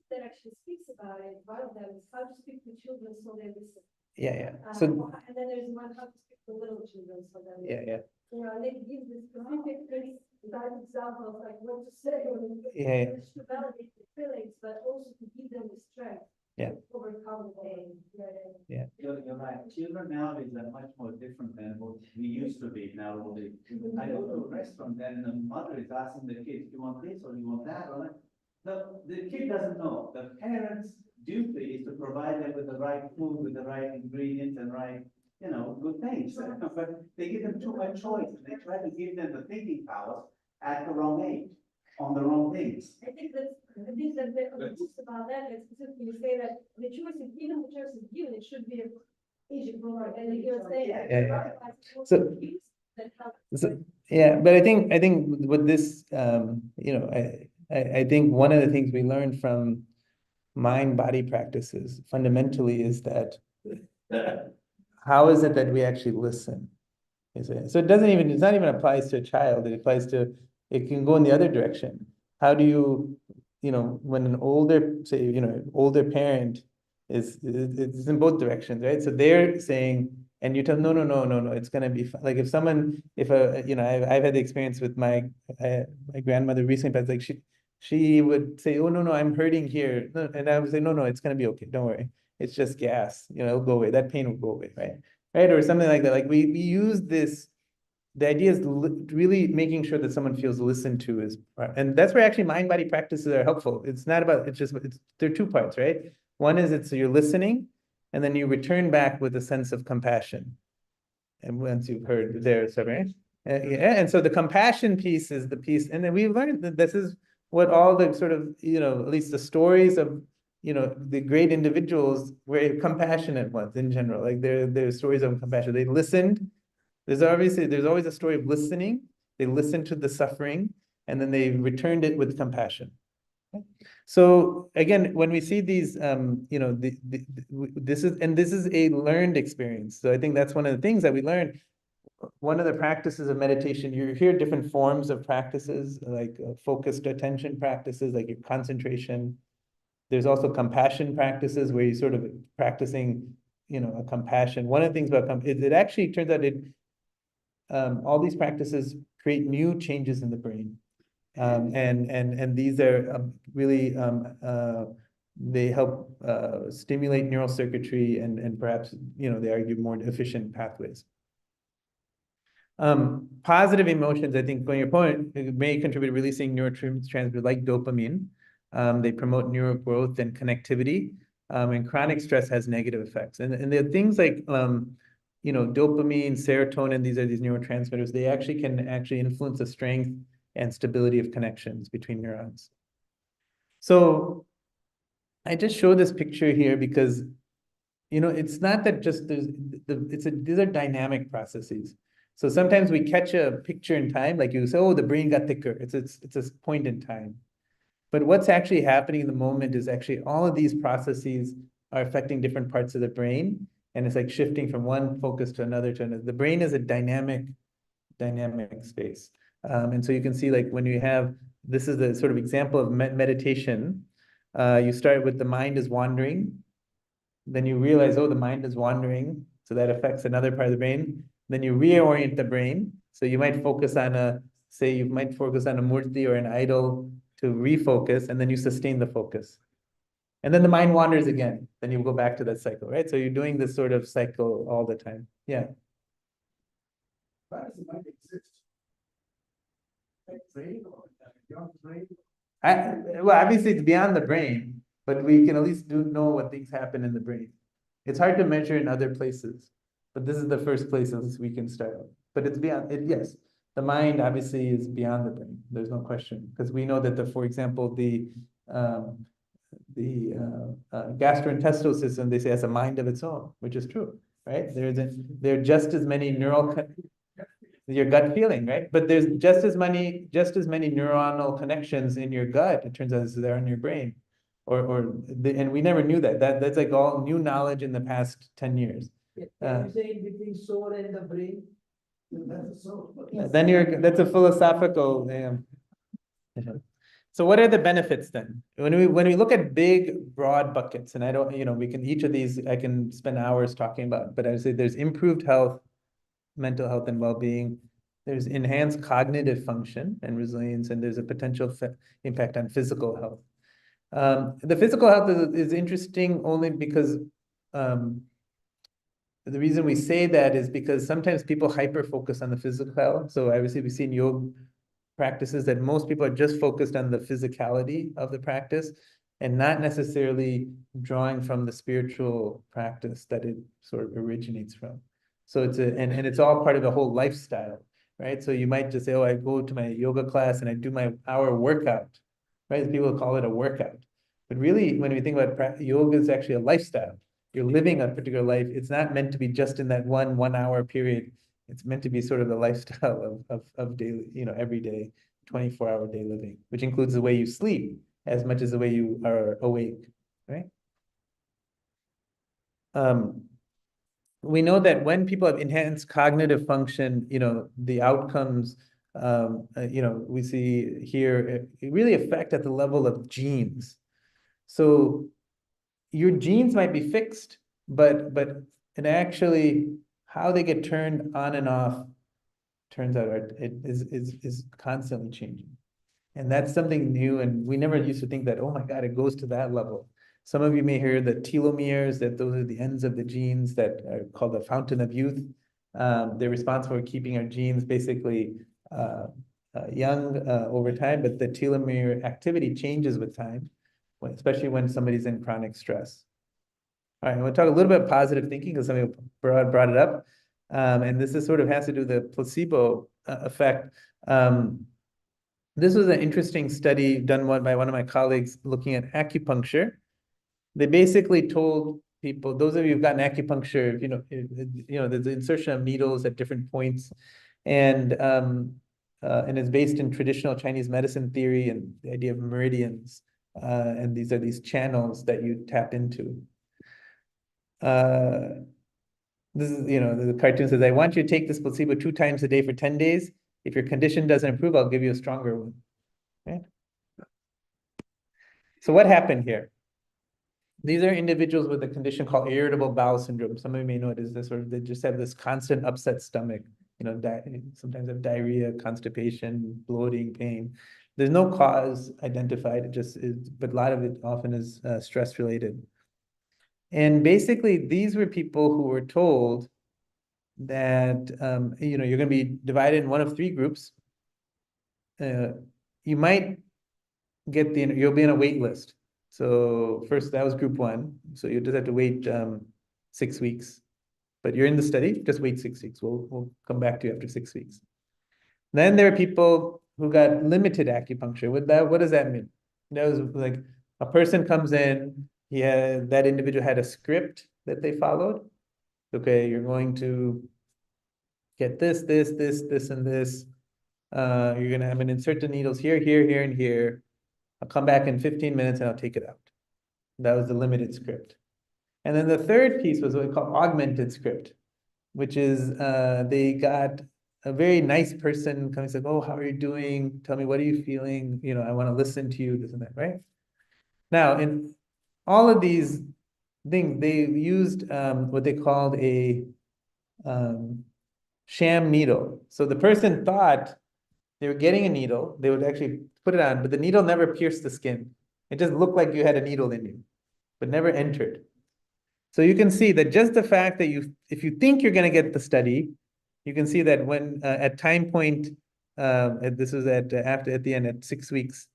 that actually speaks about it. One of them is how to speak to children so they listen. Yeah. So, And then there's one how to speak to little children so that. yeah. You know, they give the specific things, that examples, like what to say. Yeah. To validate the feelings, but also to give them the strength. Yeah. to Overcome the pain. You're right. Children nowadays are much more different than what we used to be now. I go to a restaurant and the mother is asking the kids, do you want this or do you want that? Or that? The kid doesn't know. The parents' duty is to provide them with the right food, with the right ingredients and right, good things. But they give them too much choice and they try to give them the thinking powers at the wrong age, on the wrong things. I think that just about that, let's specifically say that the choice is, even the choice is given, it should be age appropriate, and you're saying. Yeah. So, yeah, but I think with this, I think one of the things we learned from mind-body practices fundamentally is that how is it that we actually listen? Is it? So it's not even applies to a child, it can go in the other direction. How do you, when an older parent it's in both directions, right? So they're saying, and you tell, no, it's gonna be fine. Like if I've had the experience with my grandmother recently, but it's like she would say, oh, no, I'm hurting here. No, and I would say, no, it's gonna be okay. Don't worry. It's just gas, it'll go away. That pain will go away, right? Right? Or something like that. Like we use this, the idea is really making sure that someone feels listened to and that's where actually mind-body practices are helpful. It's not about, there are two parts, right? One is you're listening, and then you return back with a sense of compassion. And once you've heard their right? And so the compassion piece is the piece, and then we've learned that this is what all the sort of, at least the stories of, the great individuals were compassionate ones in general. Like they're stories of compassion. They listened. There's always a story of listening. They listened to the suffering, and then they returned it with compassion. So again, when we see these, this is a learned experience. So I think that's one of the things that we learned. One of the practices of meditation, you hear different forms of practices, like focused attention practices, like your concentration. There's also compassion practices where you're sort of practicing, a compassion. One of the things about it actually turns out all these practices create new changes in the brain. And these are really, they help stimulate neural circuitry and perhaps, they argue more efficient pathways. Positive emotions, I think, going your point, may contribute to releasing neurotransmitters like dopamine. They promote neural growth and connectivity, and chronic stress has negative effects. And there are things like, dopamine, serotonin, these are these neurotransmitters, they can influence the strength and stability of connections between neurons. So I just show this picture here because, it's not that just these are dynamic processes. So sometimes we catch a picture in time, like you say, oh, the brain got thicker. It's a point in time. But what's actually happening in the moment is actually all of these processes are affecting different parts of the brain. And it's like shifting from one focus to another. The brain is a dynamic space. And so you can see, like, when you have, this is the sort of example of meditation. You start with the mind is wandering. Then you realize, oh, the mind is wandering. So that affects another part of the brain. Then you reorient the brain. So you might focus on a murti or an idol to refocus, and then you sustain the focus. And then the mind wanders again. Then you go back to that cycle, right? So you're doing this sort of cycle all the time. Yeah. Why does the mind exist? Like brain or beyond brain? Well, obviously it's beyond the brain, but we can at least know what things happen in the brain. It's hard to measure in other places, but this is the first places we can start. But it's beyond it. Yes, the mind obviously is beyond the brain. There's no question, because we know that for example, the gastrointestinal system, they say, has a mind of its own, which is true, right? There are just as many neural your gut feeling, right? But there's just as many neuronal connections in your gut, it turns out, as there in your brain. And we never knew that. That's like all new knowledge in the past 10 years. Can you say in between soul and the brain? That's the soul. Then that's a philosophical. So what are the benefits then? When we look at big, broad buckets, and I don't, we can each of these I can spend hours talking about, but I would say there's improved health, mental health and well-being. There's enhanced cognitive function and resilience, and there's a potential impact on physical health. The physical health is interesting only because the reason we say that is because sometimes people hyper focus on the physical health. So obviously we've seen yoga practices that most people are just focused on the physicality of the practice and not necessarily drawing from the spiritual practice that it sort of originates from. So and it's all part of the whole lifestyle, right? So you might just say, oh, I go to my yoga class and I do my hour workout, right? People call it a workout. But really, when we think about yoga, is actually a lifestyle. You're living a particular life. It's not meant to be just in that 1 hour period. It's meant to be sort of the lifestyle of daily, every day, 24-hour day living, which includes the way you sleep as much as the way you are awake, right? We know that when people have enhanced cognitive function, the outcomes, we see here, it really affect at the level of genes. So your genes might be fixed, but actually how they get turned on and off turns out it is constantly changing. And that's something new, and we never used to think that, oh my God, it goes to that level. Some of you may hear the telomeres, that those are the ends of the genes that are called the fountain of youth. They're responsible for keeping our genes basically young over time, but the telomere activity changes with time, especially when somebody's in chronic stress. All right, I want to talk a little bit of positive thinking because somebody brought it up. And this is sort of has to do with the placebo effect. This was an interesting study done by one of my colleagues looking at acupuncture. They basically told people, those of you who've gotten acupuncture, there's the insertion of needles at different points, and it's based in traditional Chinese medicine theory and the idea of meridians. And these are these channels that you tap into. This is, the cartoon says, I want you to take this placebo 2 times a day for 10 days. If your condition doesn't improve, I'll give you a stronger one. Right? So what happened here? These are individuals with a condition called irritable bowel syndrome. Some of you may know it is this, or they just have this constant upset stomach, sometimes have diarrhea, constipation, bloating, pain. There's no cause identified, it just is, but a lot of it often is stress related. And basically, these were people who were told that, you're going to be divided in one of 3 groups. You might get you'll be on a wait list. So first, that was group 1. So you just have to wait 6 weeks. But you're in the study, just wait 6 weeks. We'll come back to you after 6 weeks. Then there are people who got limited acupuncture. What does that mean? That was like a person comes in, that individual had a script that they followed. Okay, you're going to get this, and this. You're gonna have an insert the needles here, and here. I'll come back in 15 minutes and I'll take it out. That was the limited script. And then the third piece was what we call augmented script, which is they got a very nice person coming and said, oh, how are you doing? Tell me, what are you feeling? I want to listen to you, this and that, right? Now, in all of these things, they used what they called a sham needle. So the person thought they were getting a needle, they would actually put it on, but the needle never pierced the skin. It just looked like you had a needle in you, but never entered. So you can see that just the fact that if you think you're going to get the study, you can see that when at time point, this was at the end at 6 weeks,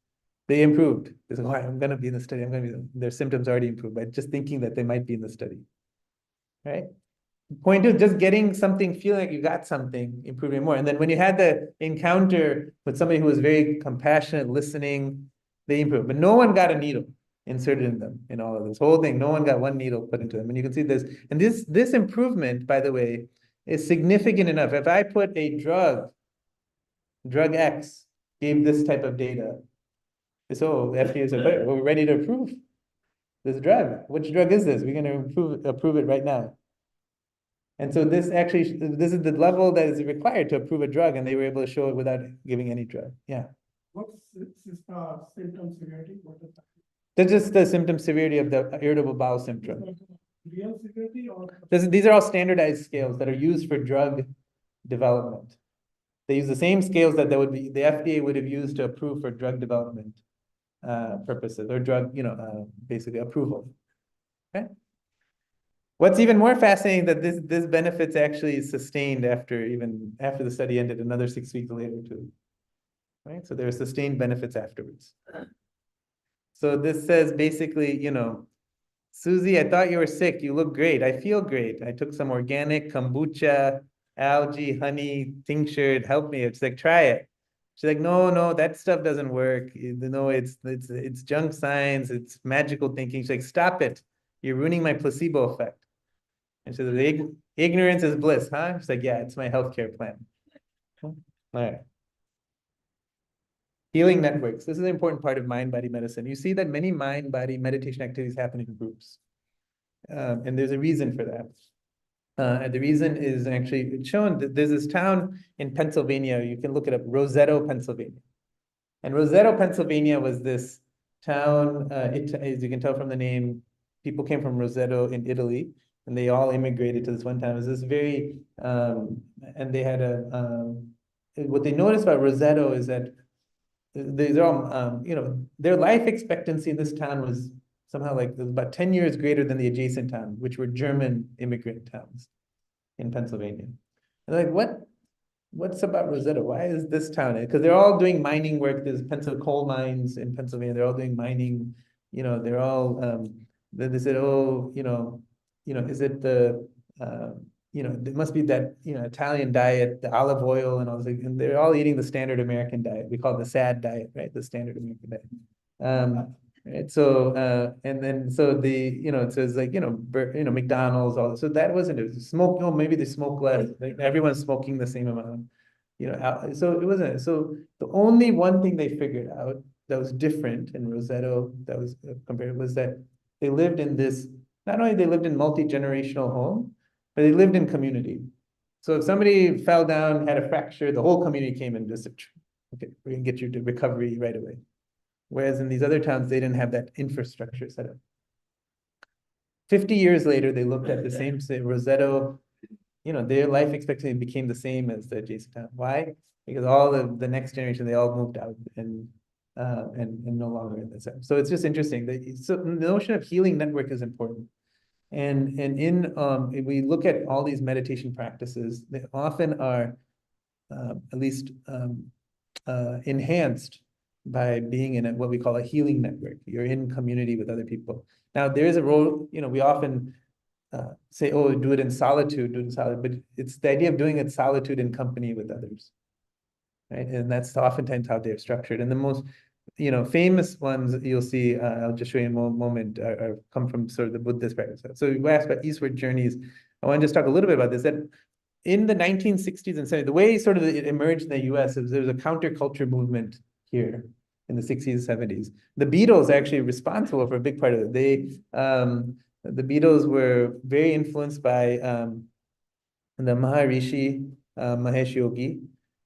they improved. They said, oh, I'm going to be in the study. Their symptoms already improved by just thinking that they might be in the study, right? Point 2, just getting something, feeling like you got something, improving more. And then when you had the encounter with somebody who was very compassionate, listening, they improved. But no one got a needle inserted in them in all of this whole thing. No one got one needle put into them. And you can see this. And this improvement, by the way, is significant enough. If I put a drug X gave this type of data, so FDA said, "Hey, we're ready to approve this drug. Which drug is this? We're going to approve it right now." And so this is the level that is required to approve a drug, and they were able to show it without giving any drug. Yeah. What's symptom severity? What is that? That's just the symptom severity of the irritable bowel syndrome. Real severity or? These are all standardized scales that are used for drug development. They use the same scales that the FDA would have used to approve for drug development purposes, or drug, basically approval. Okay. What's even more fascinating that this benefit's actually sustained after the study ended, another 6 weeks later too. Right? So there are sustained benefits afterwards. So this says basically, Susie, I thought you were sick. You look great. I feel great. I took some organic kombucha, algae, honey, tincture. It helped me. It's like, try it. She's like, no, that stuff doesn't work. No, it's junk science. It's magical thinking. She's like, stop it. You're ruining my placebo effect. And she says, ignorance is bliss, huh? She's like, yeah, it's my healthcare plan. All right. Healing networks. This is an important part of mind-body medicine. You see that many mind-body meditation activities happen in groups. And there's a reason for that. And the reason is actually, it's shown that there's this town in Pennsylvania, you can look it up, Roseto, Pennsylvania. And Roseto, Pennsylvania was this town, as you can tell from the name, people came from Roseto in Italy, and they all immigrated to this one town. It was this very, and they had what they noticed about Roseto is that these are all, their life expectancy in this town was somehow like about 10 years greater than the adjacent town, which were German immigrant towns in Pennsylvania. And like, what's about Roseto? Why is this town? Because they're all doing mining work. There's coal mines in Pennsylvania. They're all doing mining. They're all. They said, oh, is it the there must be that Italian diet, the olive oil, and all this. And they're all eating the standard American diet. We call it the SAD diet, right? The standard American diet. Right. So and then so it says like McDonald's, all this. So that wasn't it. Smoke. Oh, maybe they smoke less. Like everyone's smoking the same amount. So it wasn't. So the only one thing they figured out that was different in Roseto that was compared was that they lived in this. Not only they lived in multi-generational home, but they lived in community. So if somebody fell down, had a fracture, the whole community came and just said, okay, we're gonna get you to recovery right away. Whereas in these other towns, they didn't have that infrastructure set up. 50 years later, they looked at the same, say, Roseto, their life expectancy became the same as the adjacent town. Why? Because all the next generation, they all moved out and no longer in the same. So it's just interesting. So the notion of healing network is important. And if we look at all these meditation practices, they often are at least enhanced by being in what we call a healing network. You're in community with other people. Now, there is a role, we often say, oh, do it in solitude, but it's the idea of doing it solitude in company with others, right? And that's oftentimes how they're structured. And the most famous ones you'll see, I'll just show you in a moment, come from sort of the Buddhist practice. So you asked about eastward journeys. I want to just talk a little bit about this, that in the 1960s and 70s, the way sort of it emerged in the US is there was a counterculture movement here in the 60s, 70s. The Beatles are actually responsible for a big part of it. The Beatles were very influenced by the Maharishi Mahesh Yogi.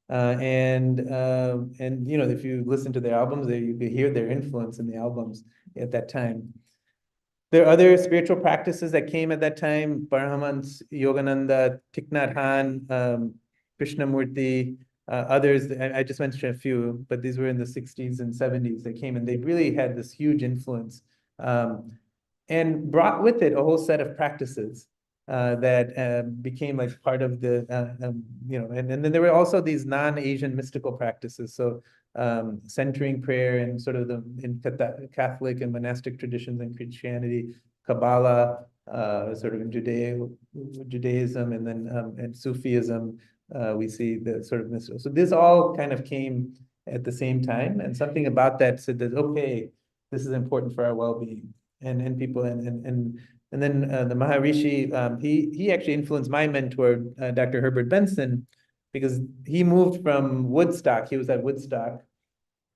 And if you listen to their albums, you can hear their influence in the albums at that time. There are other spiritual practices that came at that time: Paramahansa Yogananda, Thich Nhat Hanh, Krishnamurti, others. I just mentioned a few, but these were in the 60s and 70s. They came and they really had this huge influence, and brought with it a whole set of practices that became like part of the, and then there were also these non-Asian mystical practices. So centering prayer and sort of in Catholic and monastic traditions and Christianity, Kabbalah, sort of in Judaism, and then in Sufism, we see the sort of mystical. So this all kind of came at the same time, and something about that said that, okay, this is important for our well-being. And people and And then the Maharishi, he actually influenced my mentor, Dr. Herbert Benson, because he moved from Woodstock. He was at Woodstock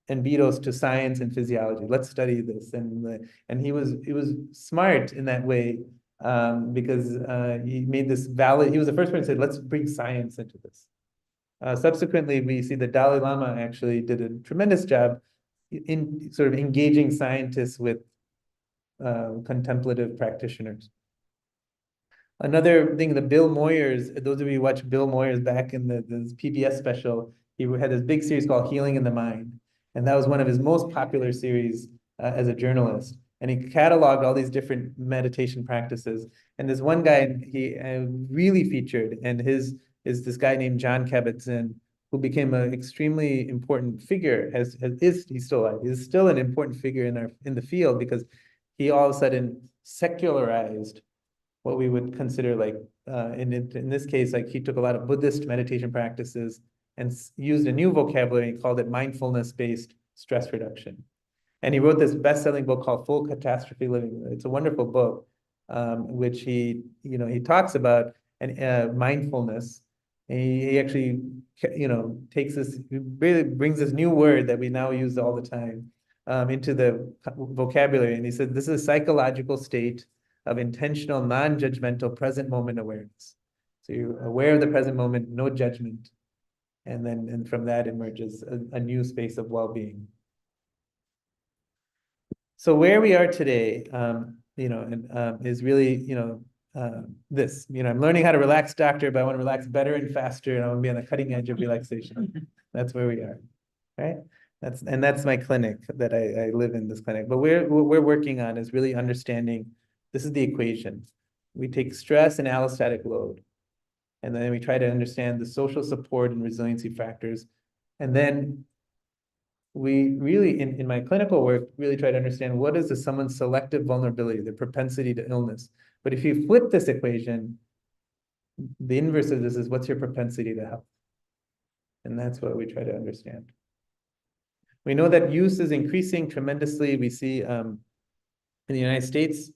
and Beatles to science and physiology. Let's study this. And he was smart in that way, because he made this valid. He was the first person to say, let's bring science into this. Subsequently, we see that Dalai Lama actually did a tremendous job in sort of engaging scientists with contemplative practitioners. Another thing, the Bill Moyers, those of you who watch Bill Moyers back in the PBS special, he had this big series called Healing in the Mind. And that was one of his most popular series as a journalist. And he cataloged all these different meditation practices. And this one guy he really featured, and his is this guy named John Kabat-Zinn, who became an extremely important figure. He's still alive. He's still an important figure in the field, because he all of a sudden secularized what we would consider like in this case, like he took a lot of Buddhist meditation practices and used a new vocabulary and called it mindfulness-based stress reduction. And he wrote this best-selling book called Full Catastrophe Living. It's a wonderful book, which he talks about mindfulness. And he actually, takes this, really brings this new word that we now use all the time into the vocabulary. And he said, this is a psychological state of intentional, non-judgmental present moment awareness. So you're aware of the present moment, no judgment. And from that emerges a new space of well-being. So where we are today, is really, this, I'm learning how to relax, doctor, but I want to relax better and faster, and I want to be on the cutting edge of relaxation. That's where we are, right? That's my clinic that I live in, this clinic. But what we're working on is really understanding, this is the equation. We take stress and allostatic load, and then we try to understand the social support and resiliency factors. And then we really, in my clinical work, really try to understand what is someone's selective vulnerability, their propensity to illness. But if you flip this equation, the inverse of this is what's your propensity to health? And that's what we try to understand. We know that use is increasing tremendously. We see in the United States,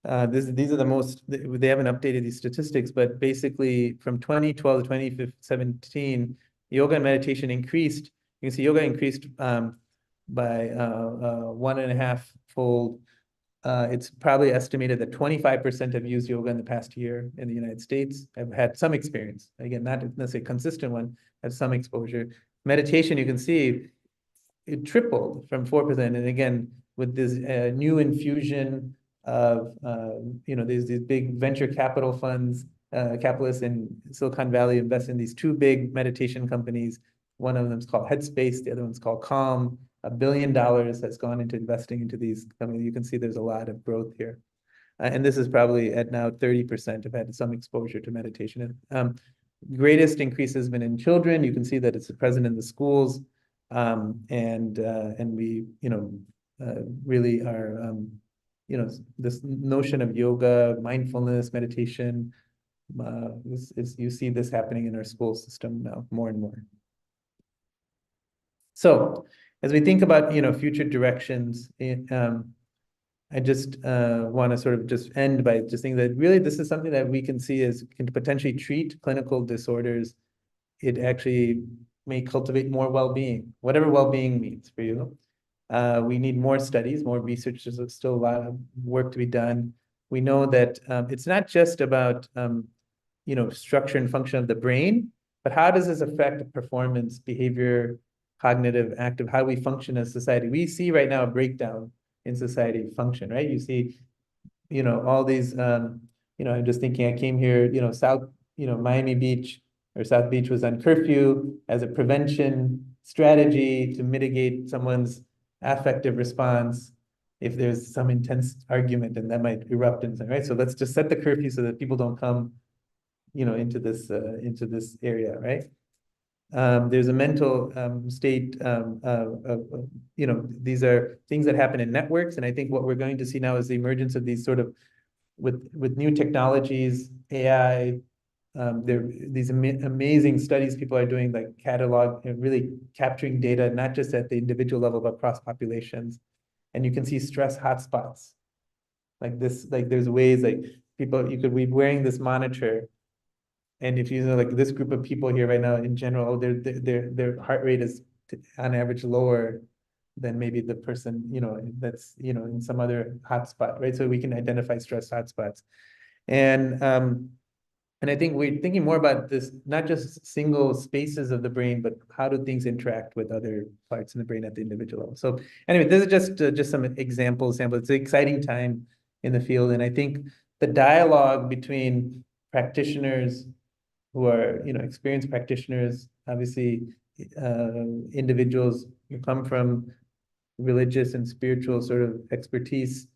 these are the most, they haven't updated these statistics, but basically from 2012 to 2017, yoga and meditation increased. You can see yoga increased by 1.5-fold. It's probably estimated that 25% have used yoga in the past year in the United States. Have had some experience. Again, not necessarily a consistent one, have some exposure. Meditation, you can see, it tripled from 4%. And again, with this new infusion of, there's these big venture capital funds, capitalists in Silicon Valley invest in these two big meditation companies. One of them is called Headspace, the other one's called Calm. $1 billion has gone into investing into these companies. You can see there's a lot of growth here. And this is probably at now 30% have had some exposure to meditation. Greatest increase has been in children. You can see that it's present in the schools. And we, really are, this notion of yoga, mindfulness, meditation, you see this happening in our school system now more and more. So as we think about, future directions, I just want to sort of just end by just saying that really this is something that we can see as can potentially treat clinical disorders. It actually may cultivate more well-being, whatever well-being means for you. We need more studies, more research. There's still a lot of work to be done. We know that it's not just about, structure and function of the brain, but how does this affect performance, behavior, cognitive, active, how we function as society? We see right now a breakdown in society function, right? You see, all these, I'm just thinking, I came here, Miami Beach or South Beach was on curfew as a prevention strategy to mitigate someone's affective response if there's some intense argument, and that might erupt in something, right? So let's just set the curfew so that people don't come, into this area, right? There's a mental state these are things that happen in networks, and I think what we're going to see now is the emergence of these sort of with new technologies, AI. There are these amazing studies people are doing, like catalog and really capturing data, not just at the individual level, but across populations. And you can see stress hotspots. Like this, like there's ways like people, you could be wearing this monitor. And if you know, like this group of people here right now in general, their heart rate is on average lower than maybe the person, that's, in some other hotspot, right? So we can identify stress hotspots. And I think we're thinking more about this, not just single spaces of the brain, but how do things interact with other parts in the brain at the individual level. So anyway, this is just some examples. It's an exciting time in the field. And I think the dialogue between practitioners who are, experienced practitioners, obviously, individuals who come from religious and spiritual sort of expertise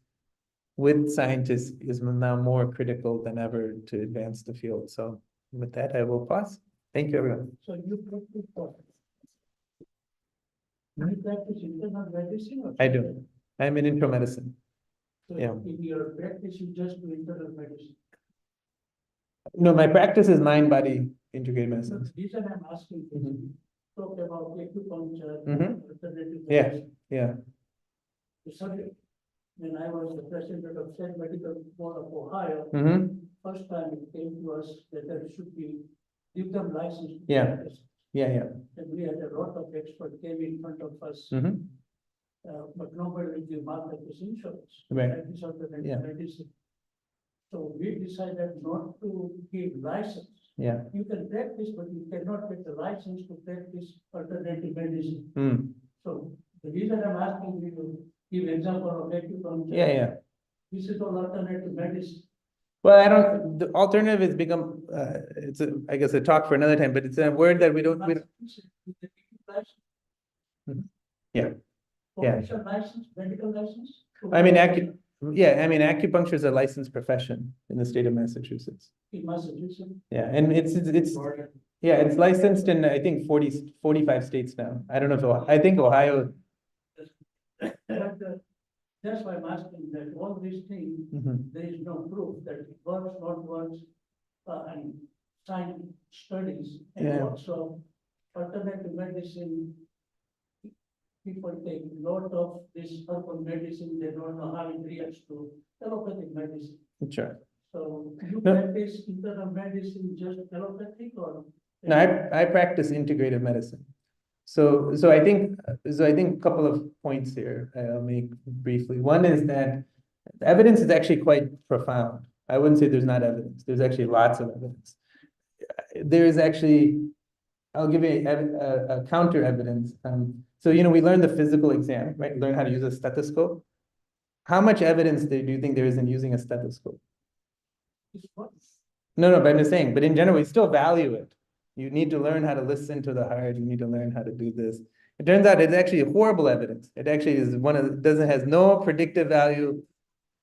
with scientists is now more critical than ever to advance the field. So with that, I will pause. Thank you, everyone. So you practice what? You practice internal medicine or? I do. I'm in intro medicine. So yeah. in your practice, you just do internal medicine. No, my practice is mind-body integrated So medicine. the reason I'm asking is, Mhm. talk about acupuncture, Mhm. alternative Yeah. medicine. Yeah. Sorry, when I was the president of State Medical Board of Ohio, Mm-hmm. first time it came to us that there should be, give them license. to Yeah. practice. Yeah. And we had a lot of experts came in front of us, Mm-hmm. but nobody will give malpractice insurance. Right. Practice alternative Yeah. medicine. So we decided not to give license. Yeah. You can practice, but you cannot get the license to practice alternative medicine. Mm. So the reason I'm asking you to give example of acupuncture. Yeah. This is all alternative medicine. Well, the alternative has become, I guess a talk for another time, but it's a word that we don't. Mhm. Yeah. Professional license, medical license? I mean, acupuncture is a licensed profession in the state of Massachusetts. In Massachusetts. Yeah, and it's licensed in, I think, 45 states now. I don't know if, I think Ohio. But, that's why I'm asking that all these things, Mhm. there is no proof that it works, not works, and science studies. And Yeah. also alternative medicine, people take a lot of this herbal medicine, they don't know how it reacts to allopathic medicine. Sure. So you No. practice internal medicine just allopathic or? No, I practice integrative medicine. So I think a couple of points here I'll make briefly. One is that the evidence is actually quite profound. I wouldn't say there's not evidence. There's actually lots of evidence. There is actually, I'll give you a counter evidence. So we learned the physical exam, right? Learn how to use a stethoscope. How much evidence do you think there is in using a stethoscope? It's what? No, but I'm just saying, but in general, we still value it. You need to learn how to listen to the heart. You need to learn how to do this. It turns out it's actually horrible evidence. It actually is has no predictive value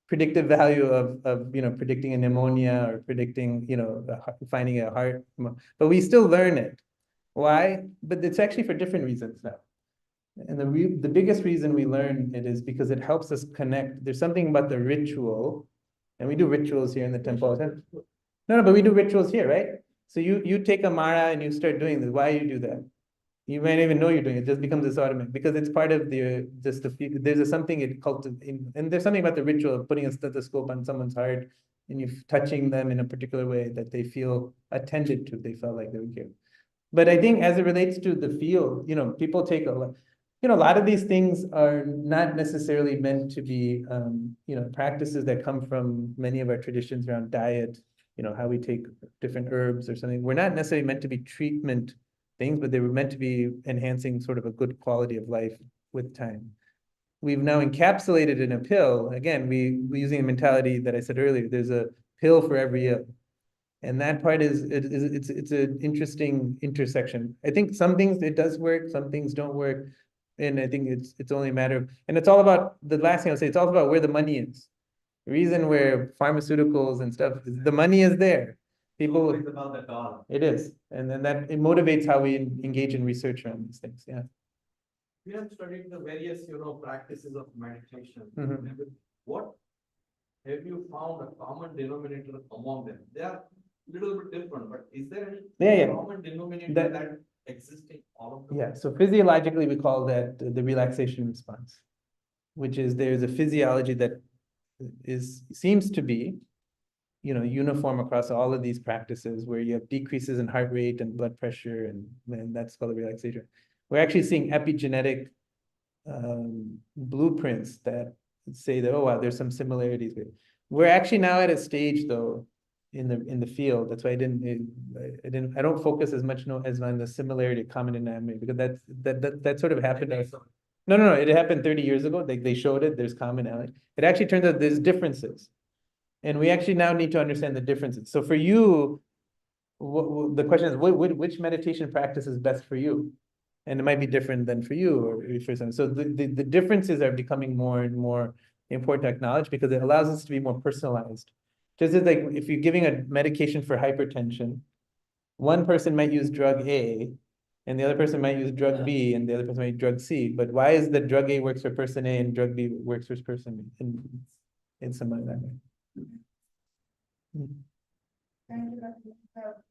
of predicting a pneumonia or predicting, finding a heart, but we still learn it. Why? But it's actually for different reasons now. And the biggest reason we learn it is because it helps us connect. There's something about the ritual, and we do rituals here in the temple. No, but we do rituals here, right? So you take a Mara and you start doing this. Why you do that? You might even know you're doing it. It just becomes this automatic because it's part of there's something it cultivates, and there's something about the ritual of putting a stethoscope on someone's heart and you touching them in a particular way that they feel attended to. They felt like they were cared. But I think as it relates to the field, people take a lot of these things are not necessarily meant to be, practices that come from many of our traditions around diet, how we take different herbs or something. We're not necessarily meant to be treatment things, but they were meant to be enhancing sort of a good quality of life with time. We've now encapsulated in a pill. Again, we're using a mentality that I said earlier, there's a pill for every ill. And that part it's an interesting intersection. I think some things it does work, some things don't work. And I think it's only a matter of, and it's all about, the last thing I'll say, it's all about where the money is. The reason where pharmaceuticals and stuff, the money is there. People, It's about the dollar. it is. And then it motivates how we engage in research around these things. Yeah. We have studied the various, practices of meditation. Mhm. What have you found a common denominator among them? They are little bit different, but is there any common denominator that exists in all of them? Yeah, so physiologically, we call that the relaxation response, which is there's a physiology that seems to be, uniform across all of these practices where you have decreases in heart rate and blood pressure and that's called a relaxation. We're actually seeing epigenetic blueprints that say that, oh wow, there's some similarities. We're actually now at a stage though in the field. That's why I don't focus as much as on the similarity of common denominator, because that sort of happened. No, it happened 30 years ago. They showed it, there's commonality. It actually turns out there's differences. And we actually now need to understand the differences. So for you, the question is, which meditation practice is best for you? And it might be different than for you or for some. So the differences are becoming more and more important to acknowledge because it allows us to be more personalized. Just as like if you're giving a medication for hypertension, one person might use drug A, and the other person might use drug B, and the other person might use drug C. But why is that drug A works for person A and drug B works for person B? In some way that way. Thank you,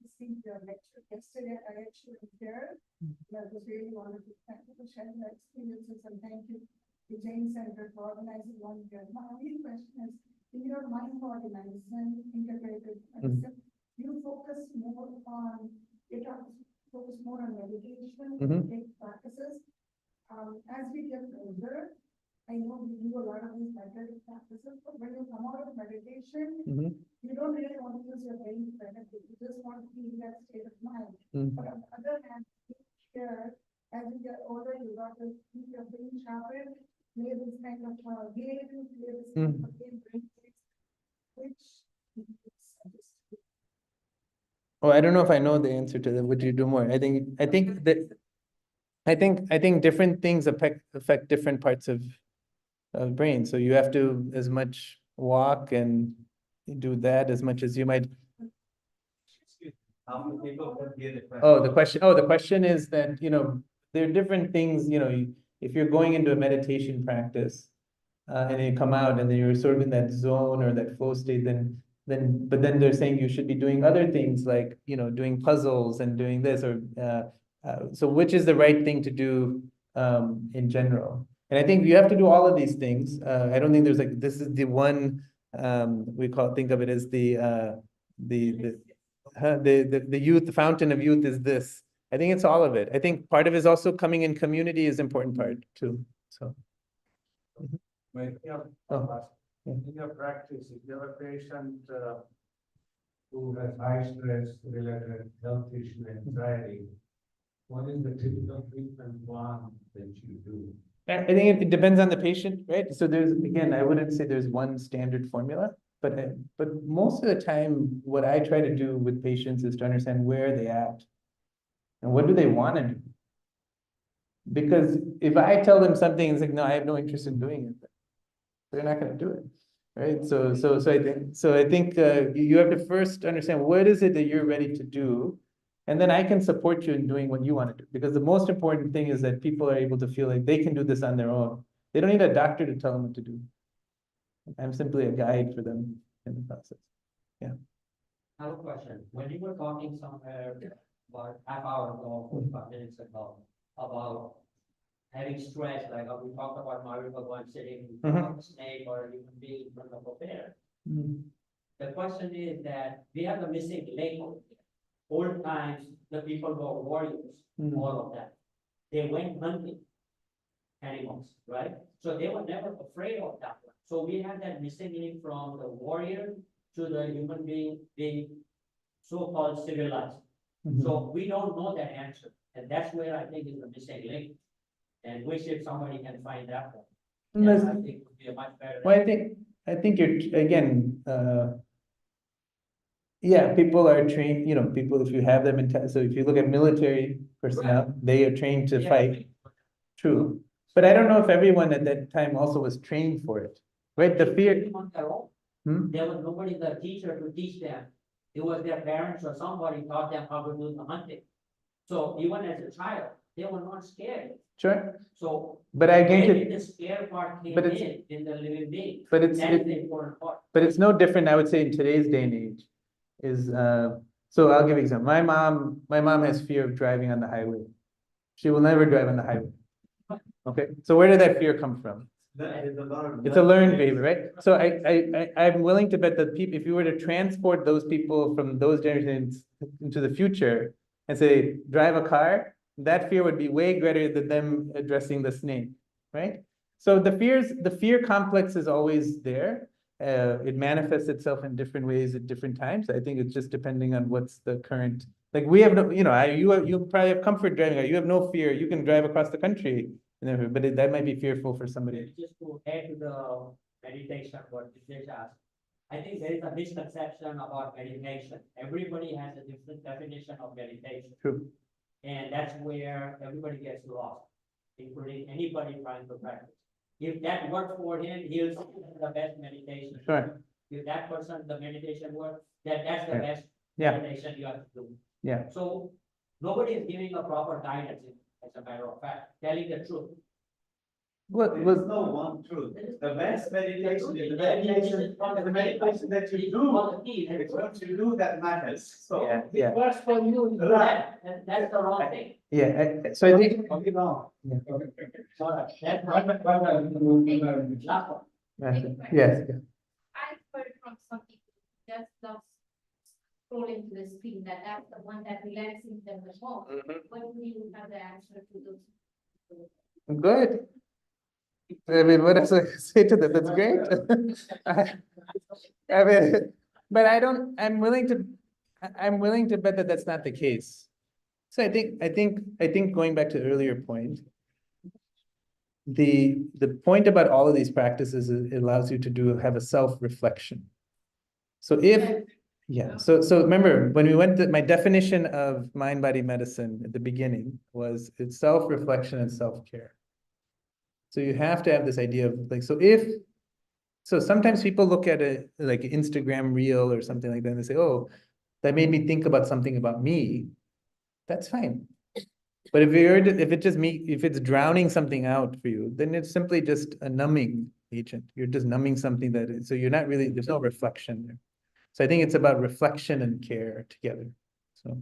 received your lecture yesterday. I actually here. I was really wonderful. Thank you for sharing your experiences and thank you to Jain Center for organizing one here. My only question is, in your mind body medicine, integrated medicine, you focus more on meditation, practices. As we get older, I know we do a lot of these meditative practices, but when you come out of meditation, you don't really want to use your brain benefit. You just want to be in that state of mind. But on the other hand, here, as you get older, you got to keep your brain sharpened, play this kind of game, play this kind of game, which Oh, I don't know if I know the answer to that. Would you do more? I think different things affect different parts of brain. So you have to as much walk and do that as much as you might. How many people could hear the question? The question is that, there are different things, if you're going into a meditation practice, and you come out and then you're sort of in that zone or that flow state, but then they're saying you should be doing other things like, doing puzzles and doing this so which is the right thing to do in general? And I think you have to do all of these things. I don't think there's like, this is the one, think of it as the youth, the fountain of youth is this. I think it's all of it. I think part of it is also coming in community is important part too, so. In your practice, if you have a patient who has high stress related health issue, anxiety, what is the typical treatment plan that you do? I think it depends on the patient, right? So I wouldn't say there's one standard formula, but most of the time, what I try to do with patients is to understand where they at and what do they want to do. Because if I tell them something, it's like, no, I have no interest in doing it, they're not going to do it, right? So I think you have to first understand what is it that you're ready to do, and then I can support you in doing what you want to do. Because the most important thing is that people are able to feel like they can do this on their own. They don't need a doctor to tell them what to do. I'm simply a guide for them in the process. Yeah. I have a question. When you were talking somewhere about half hour ago, 45 minutes ago, about having stress, like we talked about Mario Bhagwan sitting in front of a snake or a human being in front of a bear. The question is that we have a missing link over here. Old times, the people were warriors, all of that. They went hunting animals, right? So they were never afraid of that one. So we have that missing link from the warrior to the human being so-called civilized. So we don't know that answer. And that's where I think is the missing link. And wish if somebody can find that one. I think it would be a much better. Well, I think you're again, people are trained, people, if you have them so if you look at military personnel, they are trained to fight. True. But I don't know if everyone at that time also was trained for it, right? The fear. On their own. There was nobody, the teacher to teach them. It was their parents or somebody taught them how to do the hunting. So even as a child, they were not scared. Sure. So, but I get the scare part came in the living being. But it's the important part. But it's no different, I would say, in today's day and age. So I'll give you an example. My mom has fear of driving on the highway. She will never drive on the highway. Okay, so where did that fear come from? There's a lot of. It's a learned behavior, right? So I'm willing to bet that people, if you were to transport those people from those generations into the future and say, drive a car, that fear would be way greater than them addressing the snake, right? So the fear complex is always there. It manifests itself in different ways at different times. I think it's just depending on what's the current, like we have no, you probably have comfort driving, you have no fear, you can drive across the country. But that might be fearful for somebody. Just to add to the meditation, what Vijay asked, I think there is a misconception about meditation. Everybody has a different definition of meditation. True. And that's where everybody gets lost, including anybody trying to practice. If that works for him, he'll see the best meditation. Sure. If that person, the meditation works, that's the Yeah. best Yeah. meditation you have to do. Yeah. So nobody is giving a proper guidance, as a matter of fact, telling the truth. There's no one truth. The best meditation is the meditation that you do. It's what you do that matters. So. Yeah, yeah. Works for you, do that, and that's the wrong thing. Yeah, so I think. Okay, now. Alright, that's last one. Yes, yeah. I've heard from some people, just love scrolling to the screen, that's the one that relaxing them the most. What do you have the answer to those? Good. I mean, what else I say to them? That's great. I mean, but I'm willing to bet that that's not the case. So I think going back to the earlier point, the point about all of these practices is it allows you to have a self-reflection. So so remember when we went to my definition of mind-body medicine at the beginning was it's self-reflection and self-care. So you have to have this idea of like, so sometimes people look at it like an Instagram reel or something like that and they say, oh, that made me think about something about me. That's fine. But if it's drowning something out for you, then it's simply just a numbing agent. You're just numbing something so you're not really, there's no reflection there. So I think it's about reflection and care together. So.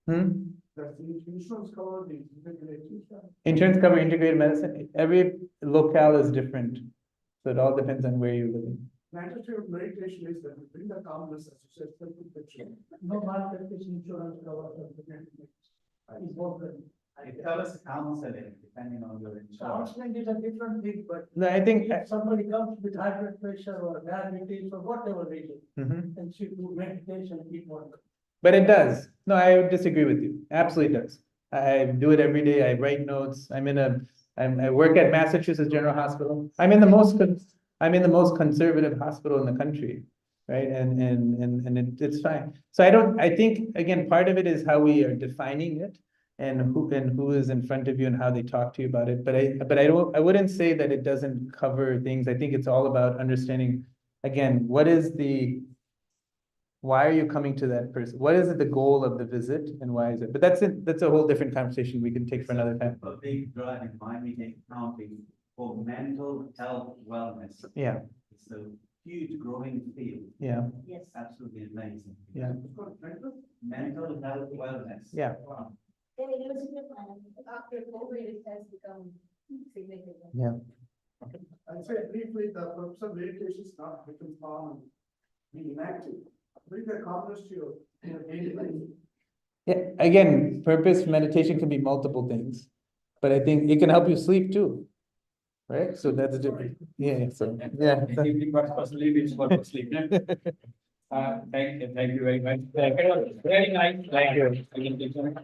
Does the insurance cover the integrated medicine? Insurance cover integrated medicine. Every locale is different. So it all depends on where you're living. Mandatory meditation is that we bring the calmness, as you said, self-reflection. No malpractice insurance cover. Is what the. It covers counseling, depending on your insurance. Counseling is a different thing, but No, I think. if somebody comes with high blood pressure or diabetes or whatever reason, Mhm. and she do meditation, it won't. But it does. No, I would disagree with you. Absolutely does. I do it every day. I write notes. I work at Massachusetts General Hospital. I'm in the most conservative hospital in the country, right? And it's fine. So I think, again, part of it is how we are defining it and who is in front of you and how they talk to you about it. But I wouldn't say that it doesn't cover things. I think it's all about understanding, again, why are you coming to that person? What is the goal of the visit and why is it? But that's a whole different conversation we can take for another time. A big drive in Miami County for mental health wellness. Yeah, It's a huge growing field. yeah, Yes. Absolutely amazing. yeah, Mental health wellness. yeah. Wow. After COVID, it has become significant. Yeah. I'd say briefly, the purpose of meditation is not become calm and be inactive. Bring the calmness to your daily life. Yeah, again, purpose meditation can be multiple things, but I think it can help you sleep too. Right? So that's different. Yeah, so, yeah. Personally, it's for sleep. Thank you very much. Very nice. Thank you. Thank you.